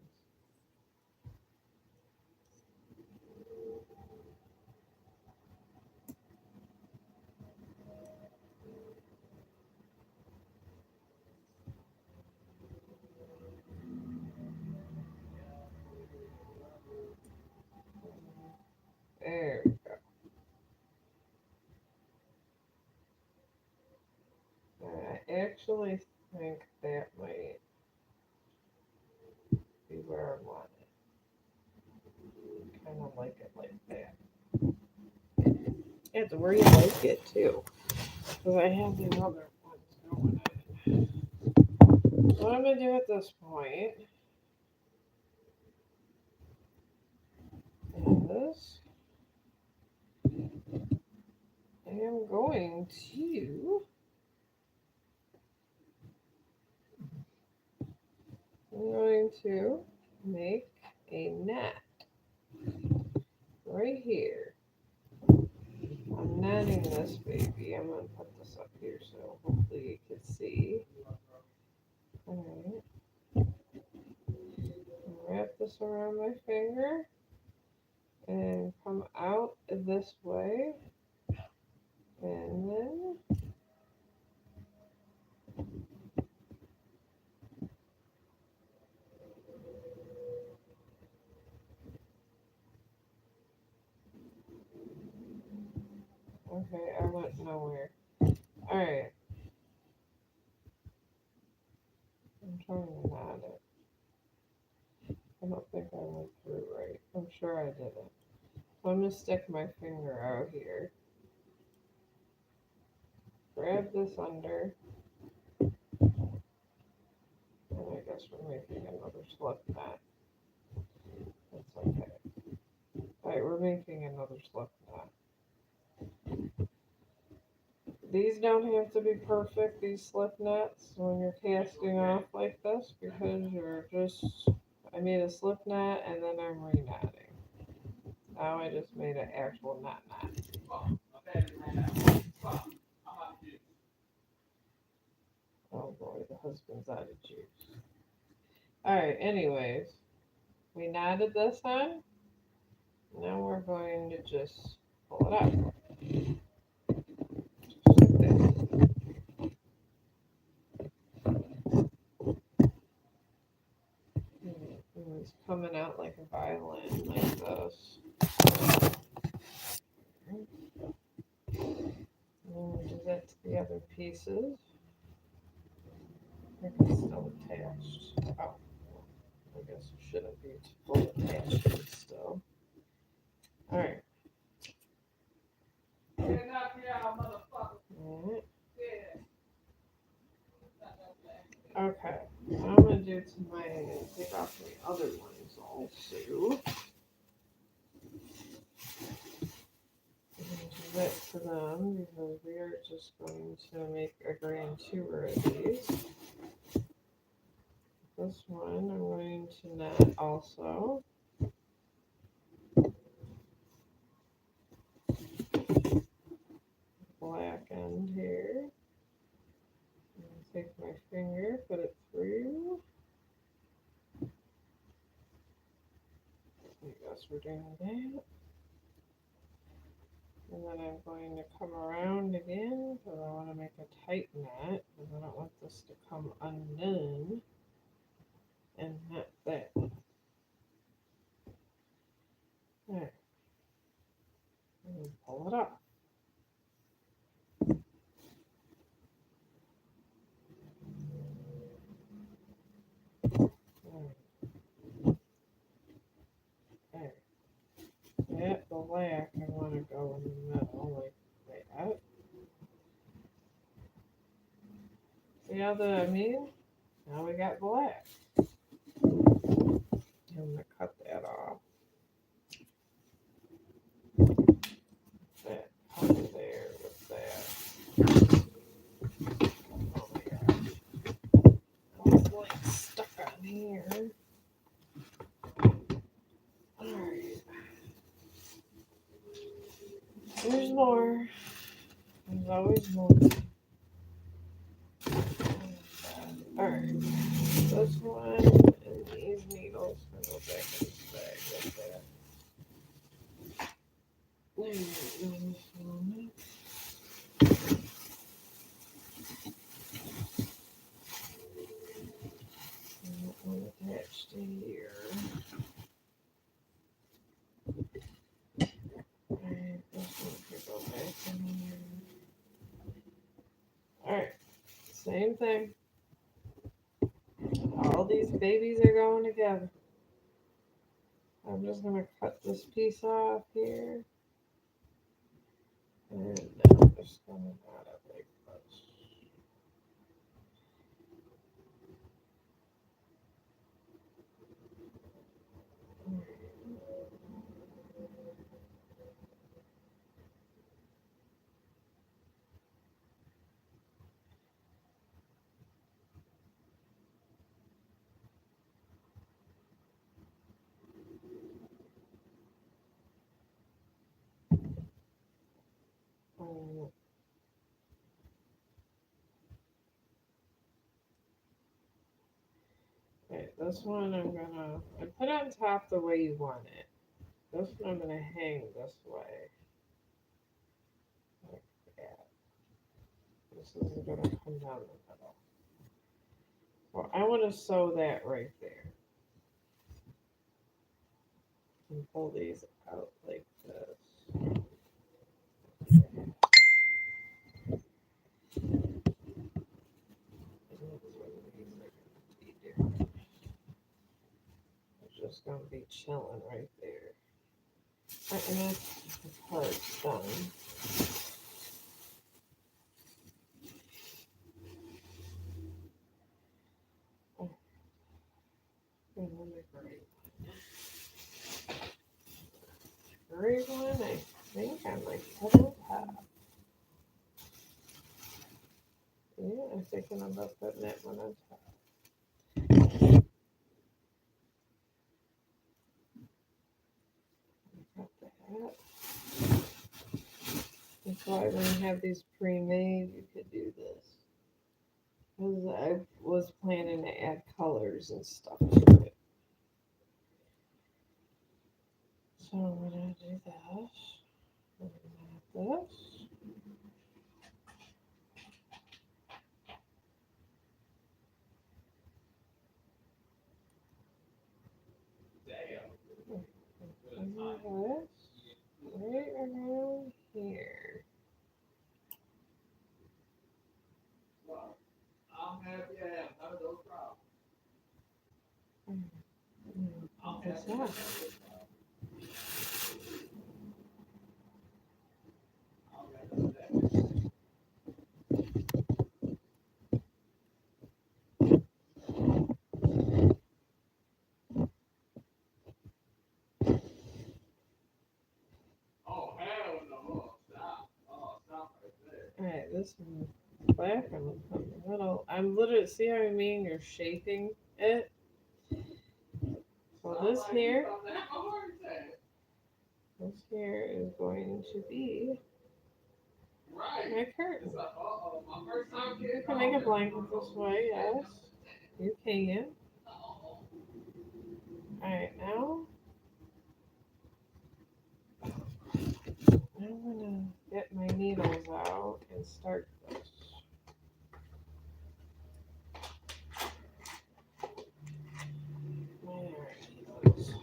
There we go. I actually think that might be where I want it. Kind of like it like that. It's where you like it too. Because I have the other ones going in. what I'm going to do at this point is I am going to make a net right here. I'm netting this baby. I'm going to put this up here so hopefully you can see. Alright. Wrap this around my finger and come out this way. And then okay, I went nowhere. Alright. I'm trying to knot it. I don't think I went through right. I'm sure I didn't. So I'm going to stick my finger out here. Grab this under. And I guess we're making another slip knot. That's okay. Alright, we're making another slip knot. These don't have to be perfect, these slip knots, when you're casting off like this, because you're just, I made a slip knot and then I'm re-knotting. Now I just made an actual knot. Oh boy, the husband's out of juice. Alright, anyways, we knotted this on. Now we're going to just pull it up. Just like this. It's coming out like a violin, like this. And we'll do that to the other pieces. I think it's still attached. Oh, I guess it shouldn't be full attachment still. Alright. Okay. What I'm going to do to my, take off my other ones also. I'm going to do that to them because we are just going to make a grand tour of these. This one I'm going to net also. Black end here. Take my finger, put it through. I guess we're doing that. And then I'm going to come around again because I want to make a tight knot because I don't want this to come undone and knot that. There. And pull it up. There. That black, I want to go in the middle like that. See how I mean? Now we got black. I'm going to cut that off. That cut there with that. Oh my gosh. It's like stuck on here. Alright. There's more. There's always more. Alright. This one and these needles can go back in this bag like that. There you go, this one. And that one attached to here. Alright, this one could go back in here. Alright, same thing. All these babies are going together. I'm just going to cut this piece off here. And I'm just going to knot it like this. This one I put on top the way you want it. This one I'm gonna hang this way. Like that. This isn't gonna come down the middle. Well, I want to sew that right there. And pull these out like this. And that's what these are gonna be doing. They're just gonna be chilling right there. Alright, and that's the part's done. Oh, and then the gray one, I think I might cut on top. Yeah, I'm thinking about putting that one on top. Got that. That's why when you have these pre-made, you could do this. Because I was planning to add colors and stuff to it. So I'm gonna do that. I'm gonna add this. And this right around here. I'm happy I have none of those problems. What's that? Oh, hell no. Stop. Oh, stop right there. Alright, this one black and a little. I'm literally, see how I mean? You're shaping it. So this here, this here is going to be my curtain. You can make a blanket this way, yes. You can. Alright, now I'm gonna get my needles out and start this. My yarn needles.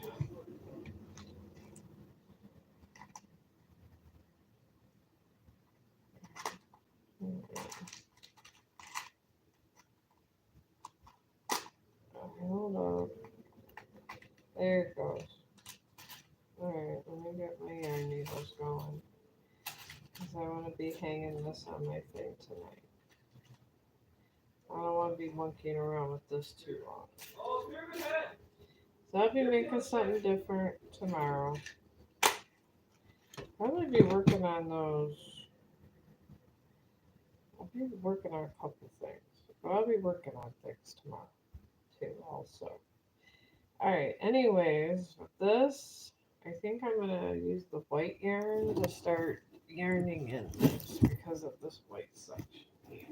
Hold up. There it goes. Alright, let me get my yarn needles going. Because I want to be hanging this on my thing tonight. I don't want to be monkeying around with this too long. So I'll be making something different tomorrow. Probably be working on those. I'll be working on a couple things. But I'll be working on things tomorrow too also. Alright, anyways, with this, I think I'm gonna use the white yarn to start yarning in this because of this white section here.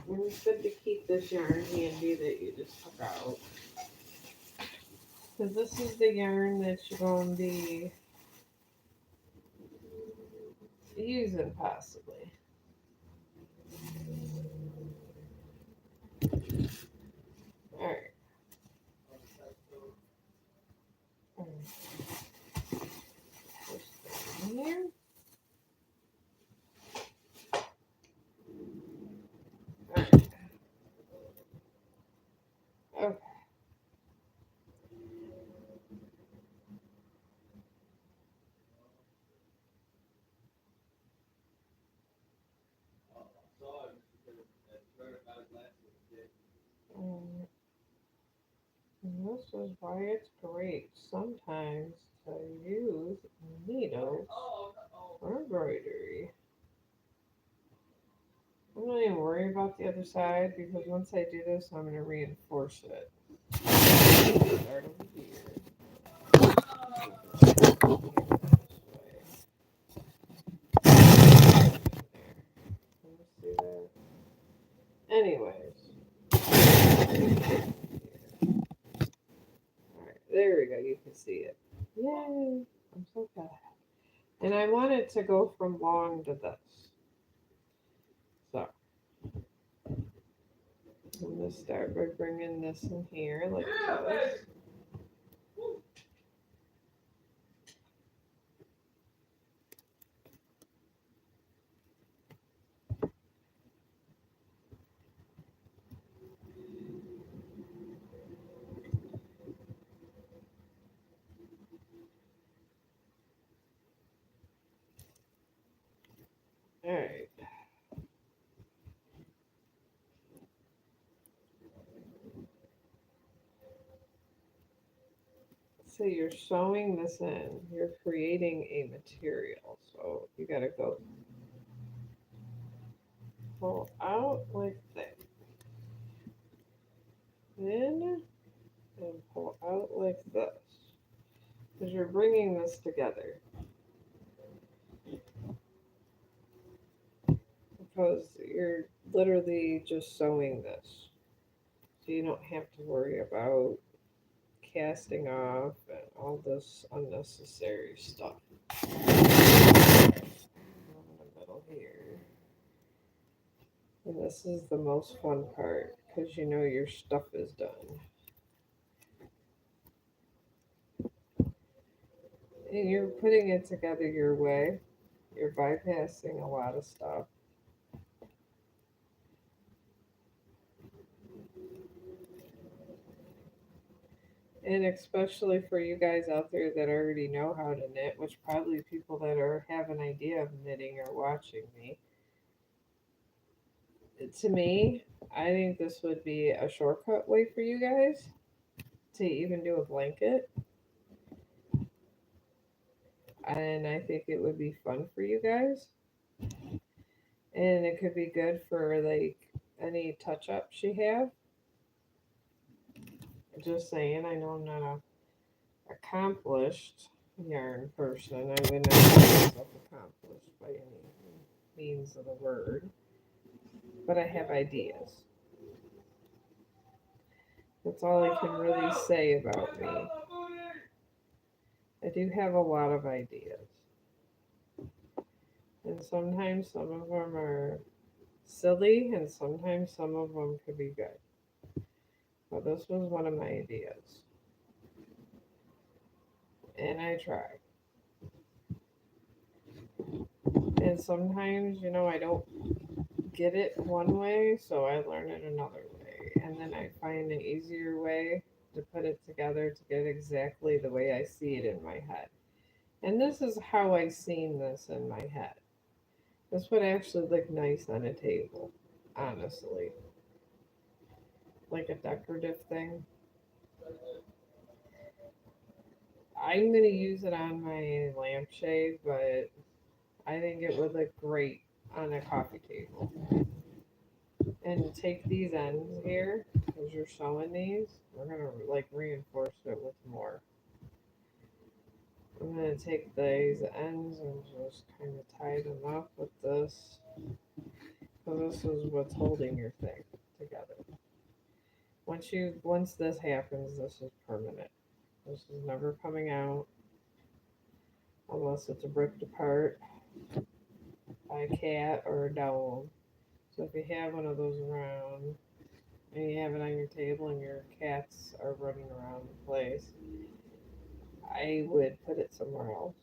And it's good to keep this yarn handy that you just took out. Because this is the yarn that you're going to be using possibly. Alright. Just in here. Alright. Okay. And this is why it's great sometimes to use needles for embroidery. I'm not even worried about the other side because once I do this, I'm going to reinforce it. Start over here. Can you see that? Anyways. can see it. Yay! I'm so glad. And I want it to go from long to this. So I'm going to start by bringing this in here like this. All right. So you're sewing this in. You're creating a material. So you got to go pull out like that. In and pull out like this. Because you're bringing this together. Because you're literally just sewing this. So you don't have to worry about casting off and all this unnecessary stuff. In the middle here. And this is the most fun part because you know your stuff is done. And you're putting it together your way. You're bypassing a lot of stuff. And especially for you guys out there that already know how to knit, which probably people that have an idea of knitting are watching me. To me, I think this would be a shortcut way for you guys to even do a blanket. And I think it would be fun for you guys. And it could be good for like any touch ups you have. Just saying, I know I'm not a accomplished yarn person. I would not call myself accomplished by any means of the word, but I have ideas. That's all I can really say about me. I do have a lot of ideas, and sometimes some of them are silly, and sometimes some of them could be good. But this was one of my ideas, and I tried. And sometimes, I don't get it one way, so I learn it another way. And then I find an easier way to put it together to get exactly the way I see it in my head. And this is how I seen this in my head. This would actually look nice on a table, honestly. Like a decorative thing. I'm going to use it on my lampshade, but I think it would look great on a coffee table. And take these ends here, as you're sewing these, we're going to like reinforce it with more. I'm going to take these ends and just kind of tie them up with this. So this is what's holding your thing together. Once this happens, this is permanent. This is never coming out unless it's ripped apart by a cat or a dog. So if you have one of those around and you have it on your table and your cats are running around the place, I would put it somewhere else.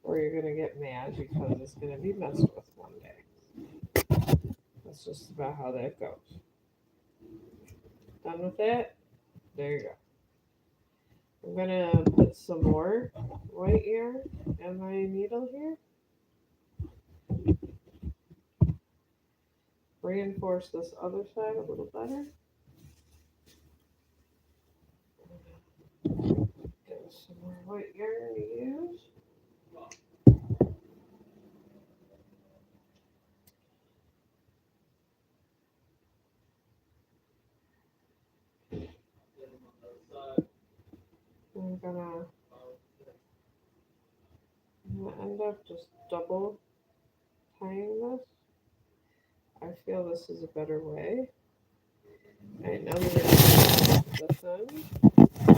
Or you're going to get mad because it's going to be messed with one day. That's just about how that goes. Done with that? There you go. I'm going to put some more white yarn in my needle here. Reinforce this other side a little better. Get some more white yarn to use. I'm gonna end up just double tying this. I feel this is a better way. Alright, now we're gonna put this in.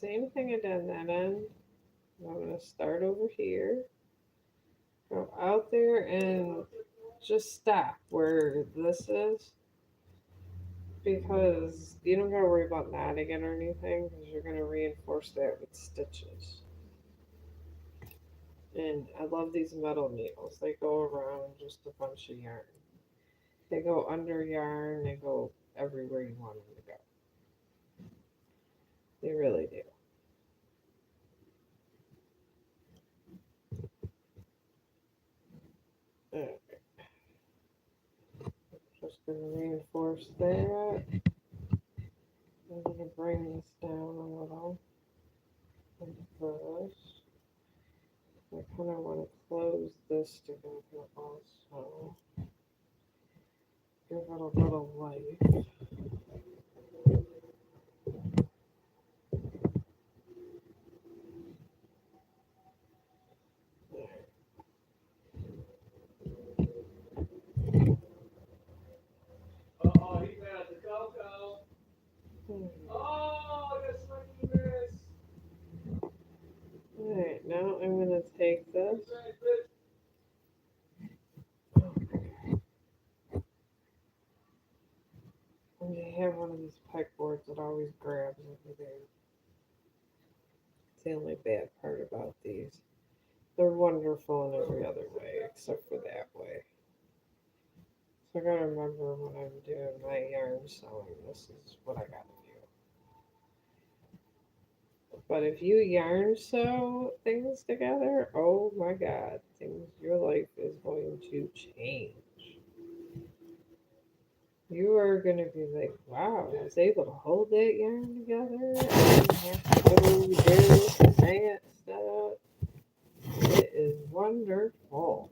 same thing I did on that end. I'm going to start over here, go out there, and just stop where this is because you don't got to worry about knotting it or anything because you're going to reinforce that with stitches. And I love these metal needles. They go around just a bunch of yarn. They go under yarn, they go everywhere you want them to go. They really do. Just going to reinforce that. I'm going to bring this down a little like this. I kind of want to close this together also. Give it a little life. Oh, he got the cocoa. Hmm. Oh, that's my goodness. Alright, now I'm going to take this. And you have one of these pegboards that always grabs over there. It's the only bad part about these. They're wonderful in every other way except for that way. So I gotta remember when I'm doing my yarn sewing, this is what I gotta do. But if you yarn sew things together, oh my god, your life is going to change. You are gonna be like, wow, I was able to hold that yarn together. I didn't have to go do this and that stuff. It is wonderful.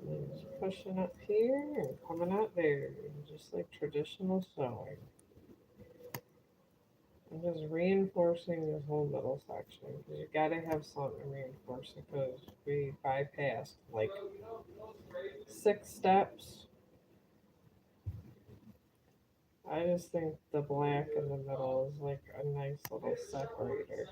And just pushing up here and coming out there, just like traditional sewing. I'm just reinforcing this whole middle section because you gotta have something to reinforce it because we bypassed like 6 steps. I just think the black in the middle is like a nice little separator.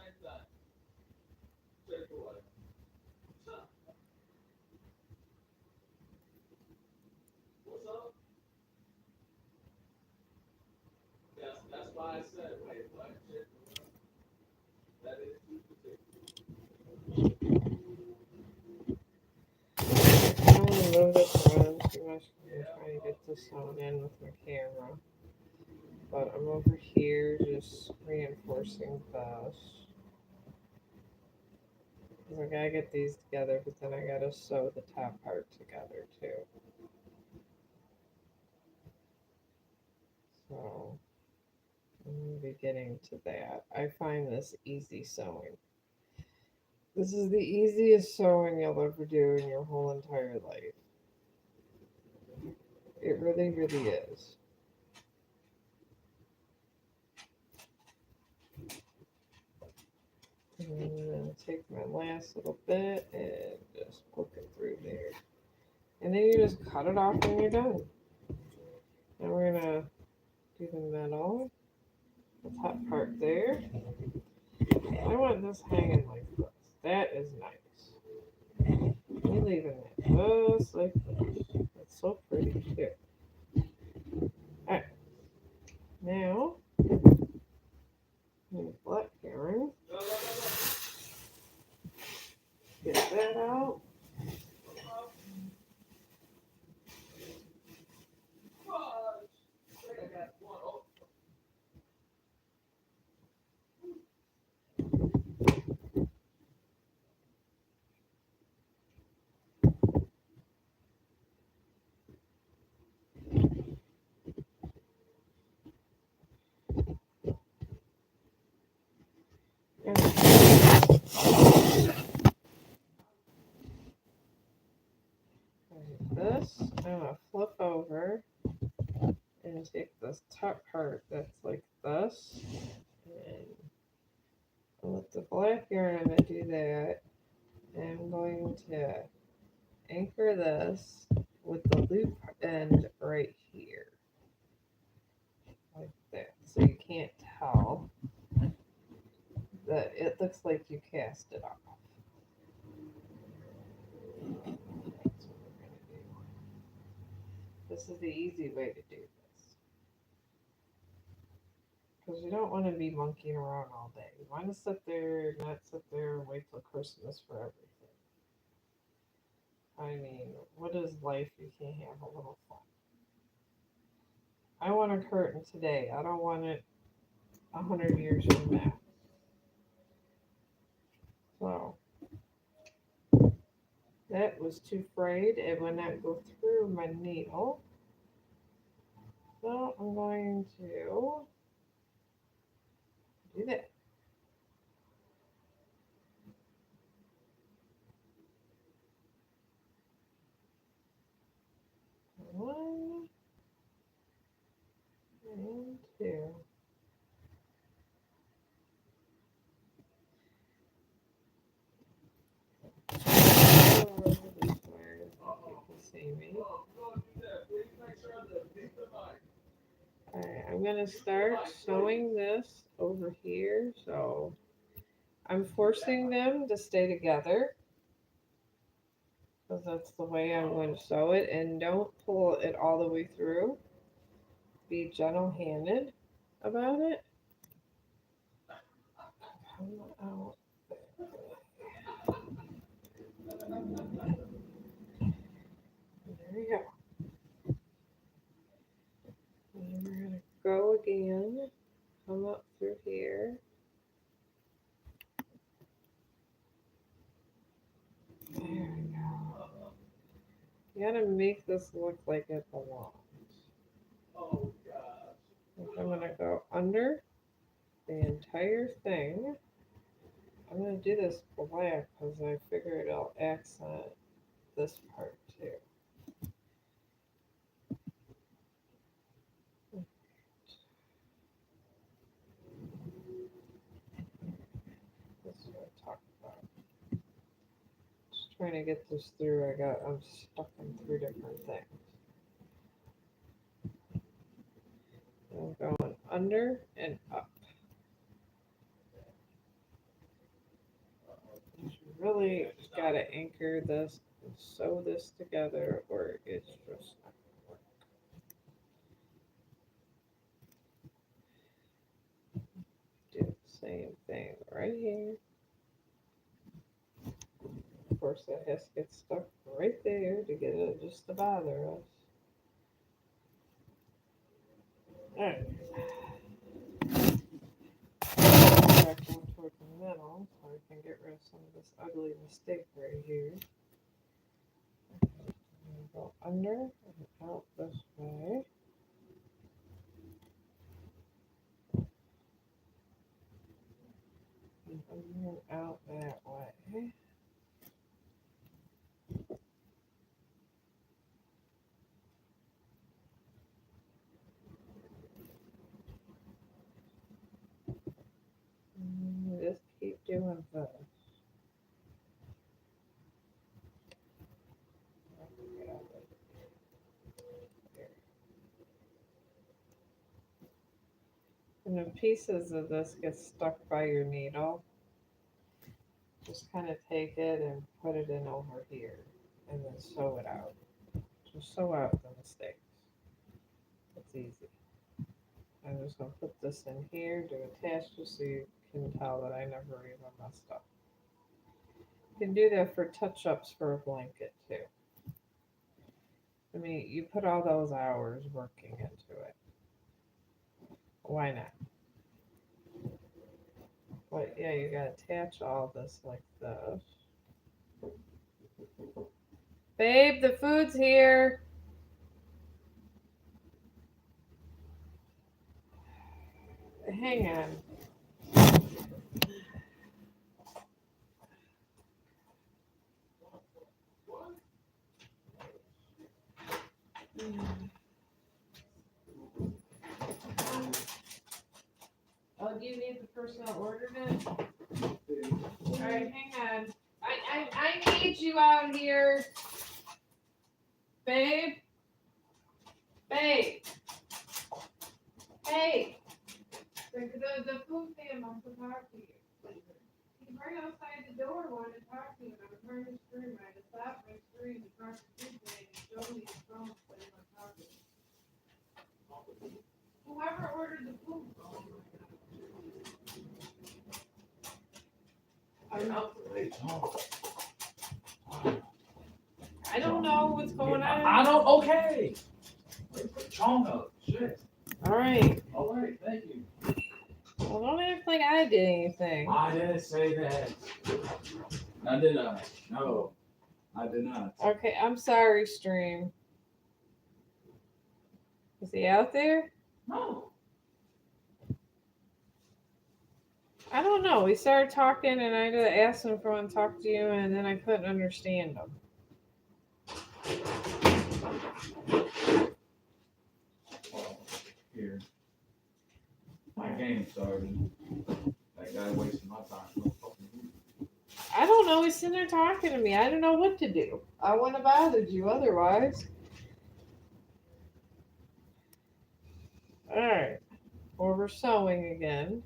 That's why I said, wait, what? That is I'm gonna move this around too much because I'm trying to get this sewn in with my camera. But I'm over here just reinforcing this. Because I gotta get these together, but then I gotta sew the top part together too. So I'm gonna be getting to that. I find this easy sewing. This is the easiest sewing you'll ever do in your whole entire life. It really, really is. And I'm gonna take my last little bit and just poke it through there. And then you just cut it off when you're done. Now we're gonna do the middle, the top part there. I want this hanging like this. That is nice. We're leaving that just like this. It's so pretty too. Alright, now black yarn. Get that out. And like this. I'm gonna flip over and take this top part that's like this. And with the black yarn, I'm gonna do that. And I'm going to anchor this with the loop end right here. Like that. So you can't tell that it looks like you cast it off. That's what we're gonna do. This is the easy way to do this. Because you don't want to be monkeying around all day. You want to sit there, not sit there and wait till Christmas for everything. I mean, what is life? You can't have a little fun. I want a curtain today. I don't want it 100 years from now. So that was too frayed. It would not go through my needle. So I'm going to do that. One and two. Oh, this wire. You can see me. Alright, I'm gonna start sewing this over here. So I'm forcing them to stay together because that's the way I'm going to sew it. And don't pull it all the way through. Be gentle-handed about it. Come out. There we go. And we're gonna go again. Come up through here. There we go. You gotta make this look like it belongs. Like I'm gonna go under the entire thing. I'm gonna do this black because I figure it'll accent this part too. This is what I talked about. Just trying to get this through. I'm stuck in three different things. I'm going under and up. You really got to anchor this and sew this together, or it's just not gonna work. Do the same thing right here. Of course, that has to get stuck right there to get it just to bother us. Alright. Back down toward the middle so I can get rid of some of this ugly mistake right here. Go under and out this way. And under and out that way. And just keep doing this. And if pieces of this get stuck by your needle, just kind of take it and put it in over here and then sew it out. Just sew out the mistakes. It's easy. I'm just going to put this in here to attach just so you can tell that I never even messed up. You can do that for touch-ups for a blanket too. I mean, you put all those hours working into it. Why not? But yeah, you gotta attach all this like this. Babe, the food's here. Hang on. Oh, do you need the person that ordered it? Alright, hang on. I need you out here. Babe? Babe? Hey! The food man wants to talk to you. Get out the way, Chong. I don't know what's going on. I don't. Okay. Chong up. Shit. All right. All right. Thank you. Well, don't act like I did anything. I didn't say that. I did not. No, I did not. Okay, I'm sorry, stream. Is he out there? No. I don't know. We started talking, and I asked him if I want to talk to you, and then I couldn't understand him. Here. My game started. That guy wasting my time. No fucking reason. I don't know. He's sitting there talking to me. I don't know what to do. I wouldn't have bothered you otherwise. All right. Well, we're sewing again.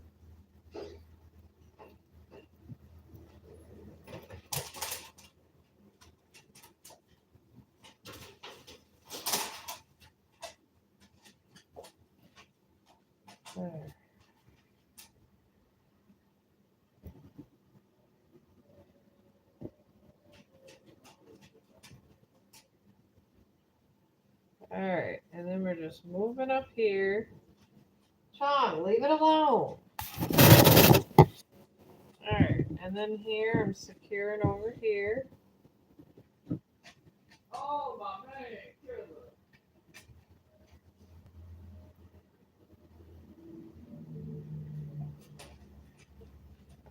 There. All right, and then we're just moving up here. Chong, leave it alone. All right, and then here I'm securing over here. Oh my man, killer.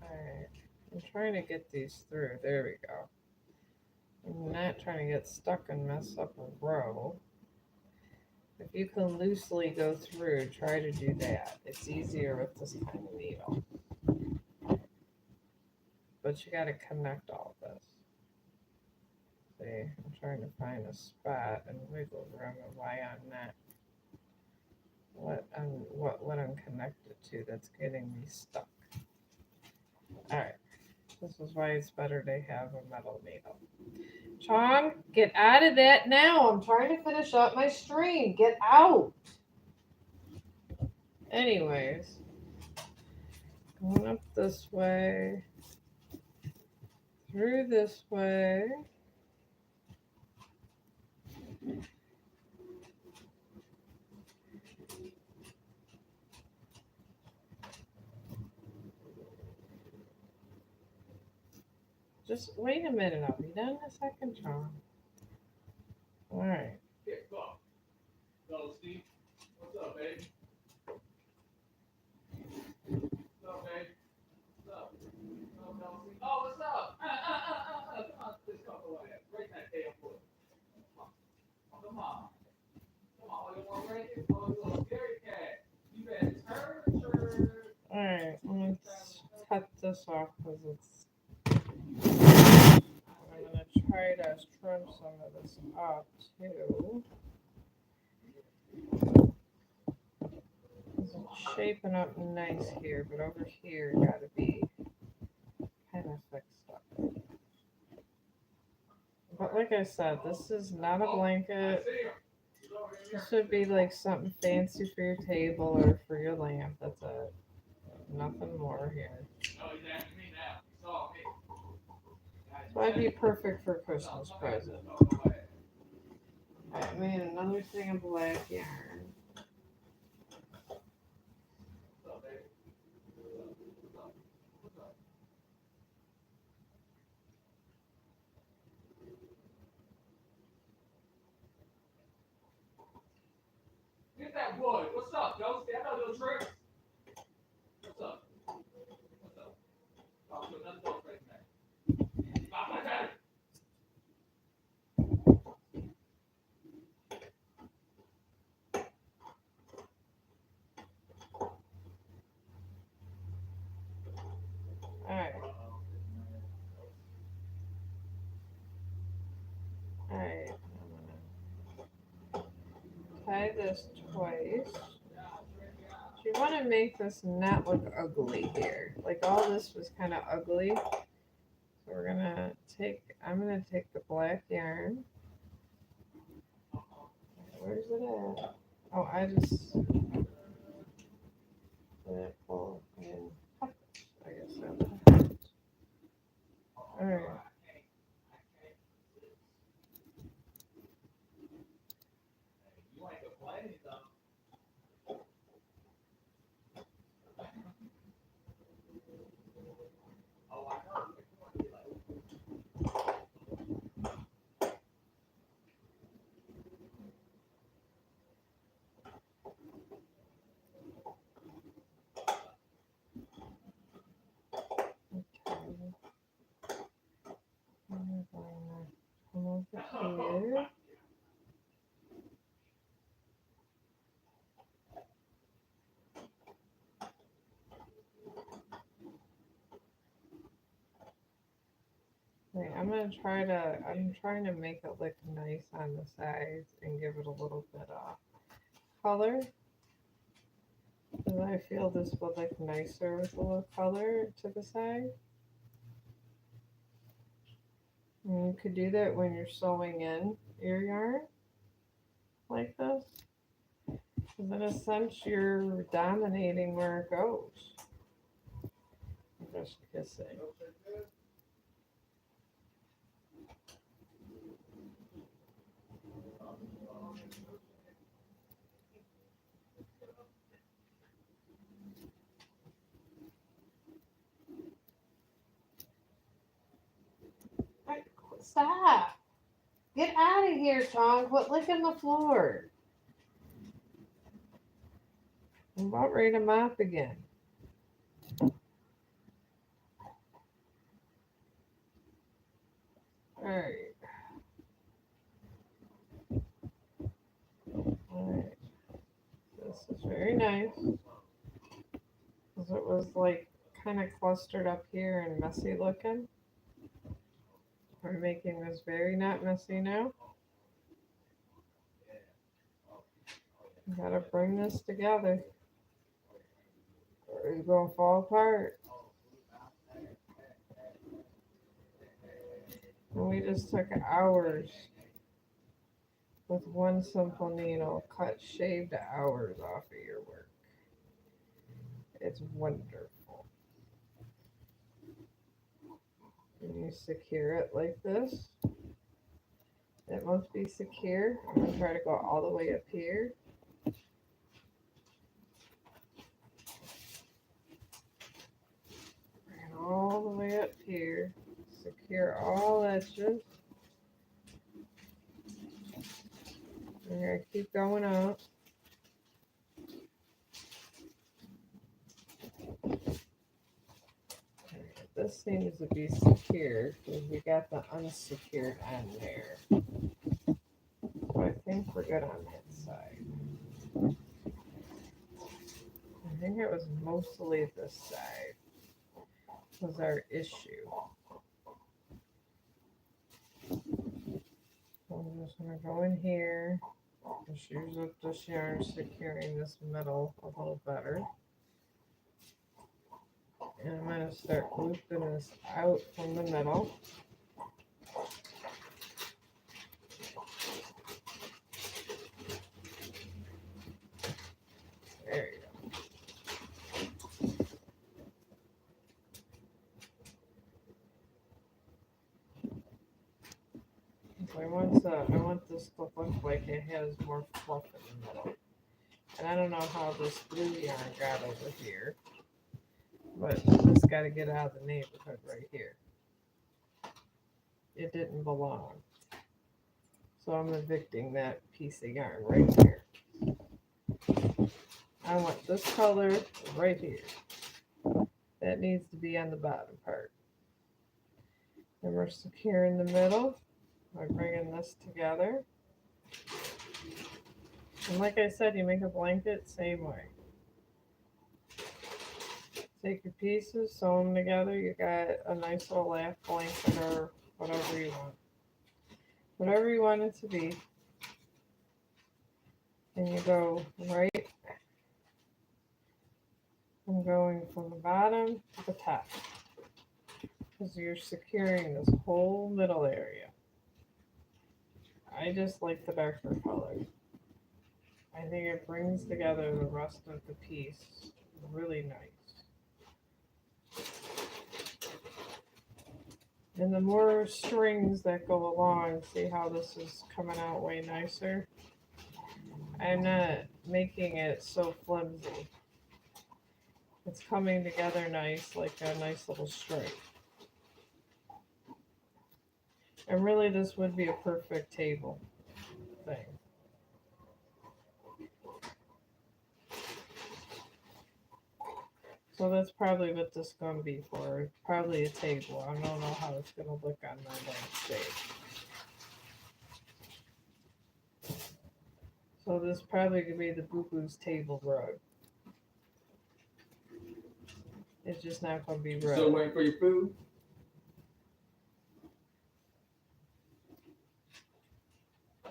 All right, I'm trying to get these through. There we go. I'm not trying to get stuck and mess up a row. If you can loosely go through, try to do that. It's easier with this kind of needle. But you got to connect all this. See, I'm trying to find a spot and wiggle room and why I'm not what I'm connected to that's getting me stuck. Alright. This is why it's better to have a metal needle. Chong, get out of that now. I'm trying to finish up my stream. Get out. Anyways, going up this way, through this way. Just wait a minute. I'll be done in a second, Chong. All right. Here, go. Hello, Steve. What's up, babe? What's up, babe? What's up? Oh, what's up? Come on, let's go. Go ahead. Break that damn foot. Come on. Oh, come on. Come on. You want to break it? Oh, you little scary cat. You better turn. All right. Let's cut this off because it's. I'm gonna try to trim some of this up too. It's shaping up nice here, but over here gotta be kind of fixed up. But like I said, this is not a blanket. This should be like something fancy for your table or for your lamp. That's it. Nothing more here. So I'd be perfect for a Christmas present. I made another thing of black yarn. Get that wood. What's up, Josie? I know those tricks. What's up? What's up? Oh, so nothing else right now. Stop like that. Alright. Alright. I'm gonna tie this twice. You want to make this not look ugly here. Like all this was kind of ugly. So I'm gonna take the black yarn. Where's it at? Oh, I just let it pull and I guess that's Wait, I'm trying to make it look nice on the sides and give it a little bit of color. Because I feel this would look nicer with a little color to the side. And you could do that when you're sewing in your yarn like this. Because in a sense, you're dominating where it goes. I'm just kissing. Stop! Get out of here, Chong. Quit licking the floor. I'm about ready to mop again. Alright. Alright. This is very nice. Because it was like kind of clustered up here and messy looking. We're making this very not messy now. You gotta bring this together or it's gonna fall apart. And we just took hours with one simple needle, cut shaved hours off of your work. It's wonderful. And you secure it like this. It must be secure. I'm gonna try to go all the way up here. Bring it all the way up here. Secure all edges. We're gonna keep going up. This seems to be secure because we got the unsecured end there. So I think we're good on that side. I think it was mostly this side was our issue. So I'm just gonna go in here. Just use up this yarn securing this middle a little better. And I'm going to start looping this out from the middle. There you go. So I want this to look like it has more fluff in the middle. And I don't know how this blue yarn got over here. But it's got to get out of the neighborhood right here. It didn't belong. So I'm evicting that piece of yarn right here. I want this color right here. That needs to be on the bottom part. And we're securing the middle by bringing this together. And like I said, you make a blanket, same way. Take your pieces, sew them together. You got a nice little laugh blanket or whatever you want. Whatever you want it to be. And you go right. I'm going from the bottom to the top. Because you're securing this whole middle area. I just like the darker color. I think it brings together the rest of the piece really nice. And the more strings that go along, see how this is coming out way nicer? I'm not making it so flimsy. It's coming together nice, like a nice little string. And really this would be a perfect table thing. So that's probably what this is going to be for. Probably a table. I don't know how it's going to look on my landscape. So this probably going to be the Boo Boo's table rug. It's just not going to be rug. Still waiting for your food?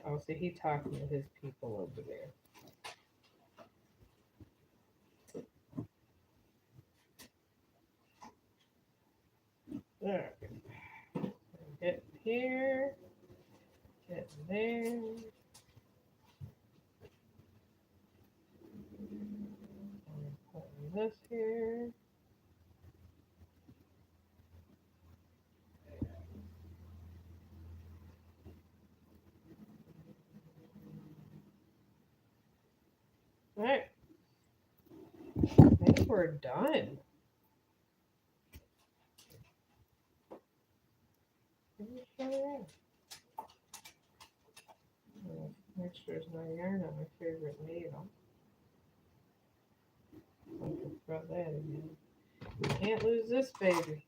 Oh, see, he talking to his people over there. There. Get here. Get there. Put this here. All right. I think we're done. Make sure there's no yarn on my favorite needle. I can throw that again. Can't lose this baby.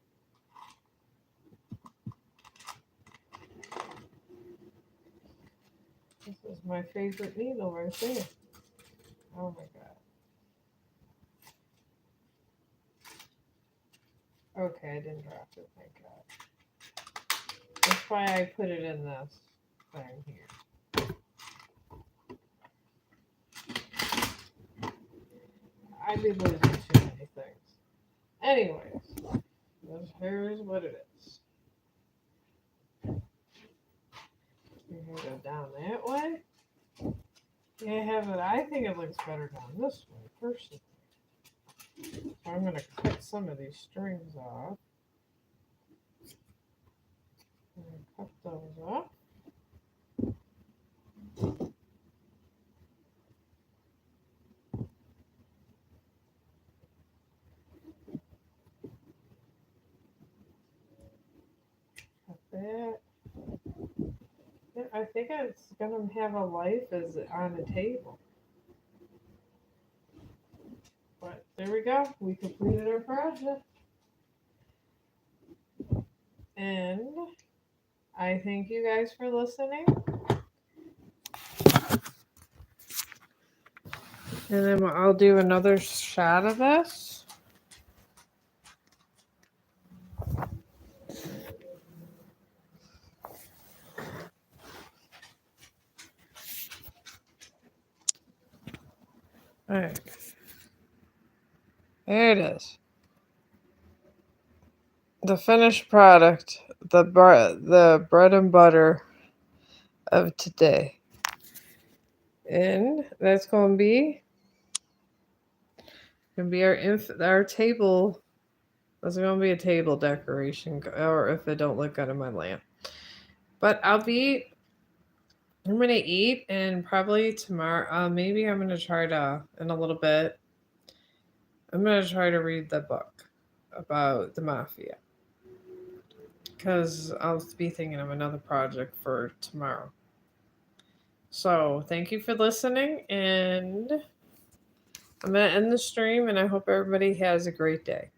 This is my favorite needle right there. Oh my god. Okay, I didn't drop it, thank God. That's why I put it in this thing here. I'd be losing too many things. Anyways, here's what it is. You're gonna go down that way. Yeah, have it. I think it looks better down this way, personally. So I'm gonna cut some of these strings off. I'm gonna cut those off. Cut that. Yeah, I think it's gonna have a life as on a table. But there we go. We completed our project. And I thank you guys for listening. And then I'll do another shot of this. Alright. There it is. The finished product. The bread and butter of today. And that's gonna be our table. That's gonna be a table decoration, or if it don't look good on my lamp. But I'm gonna eat, and probably tomorrow. Maybe I'm gonna try to in a little bit. I'm gonna try to read the book about the mafia, because I'll be thinking of another project for tomorrow. So thank you for listening, and I'm gonna end the stream, and I hope everybody has a great day.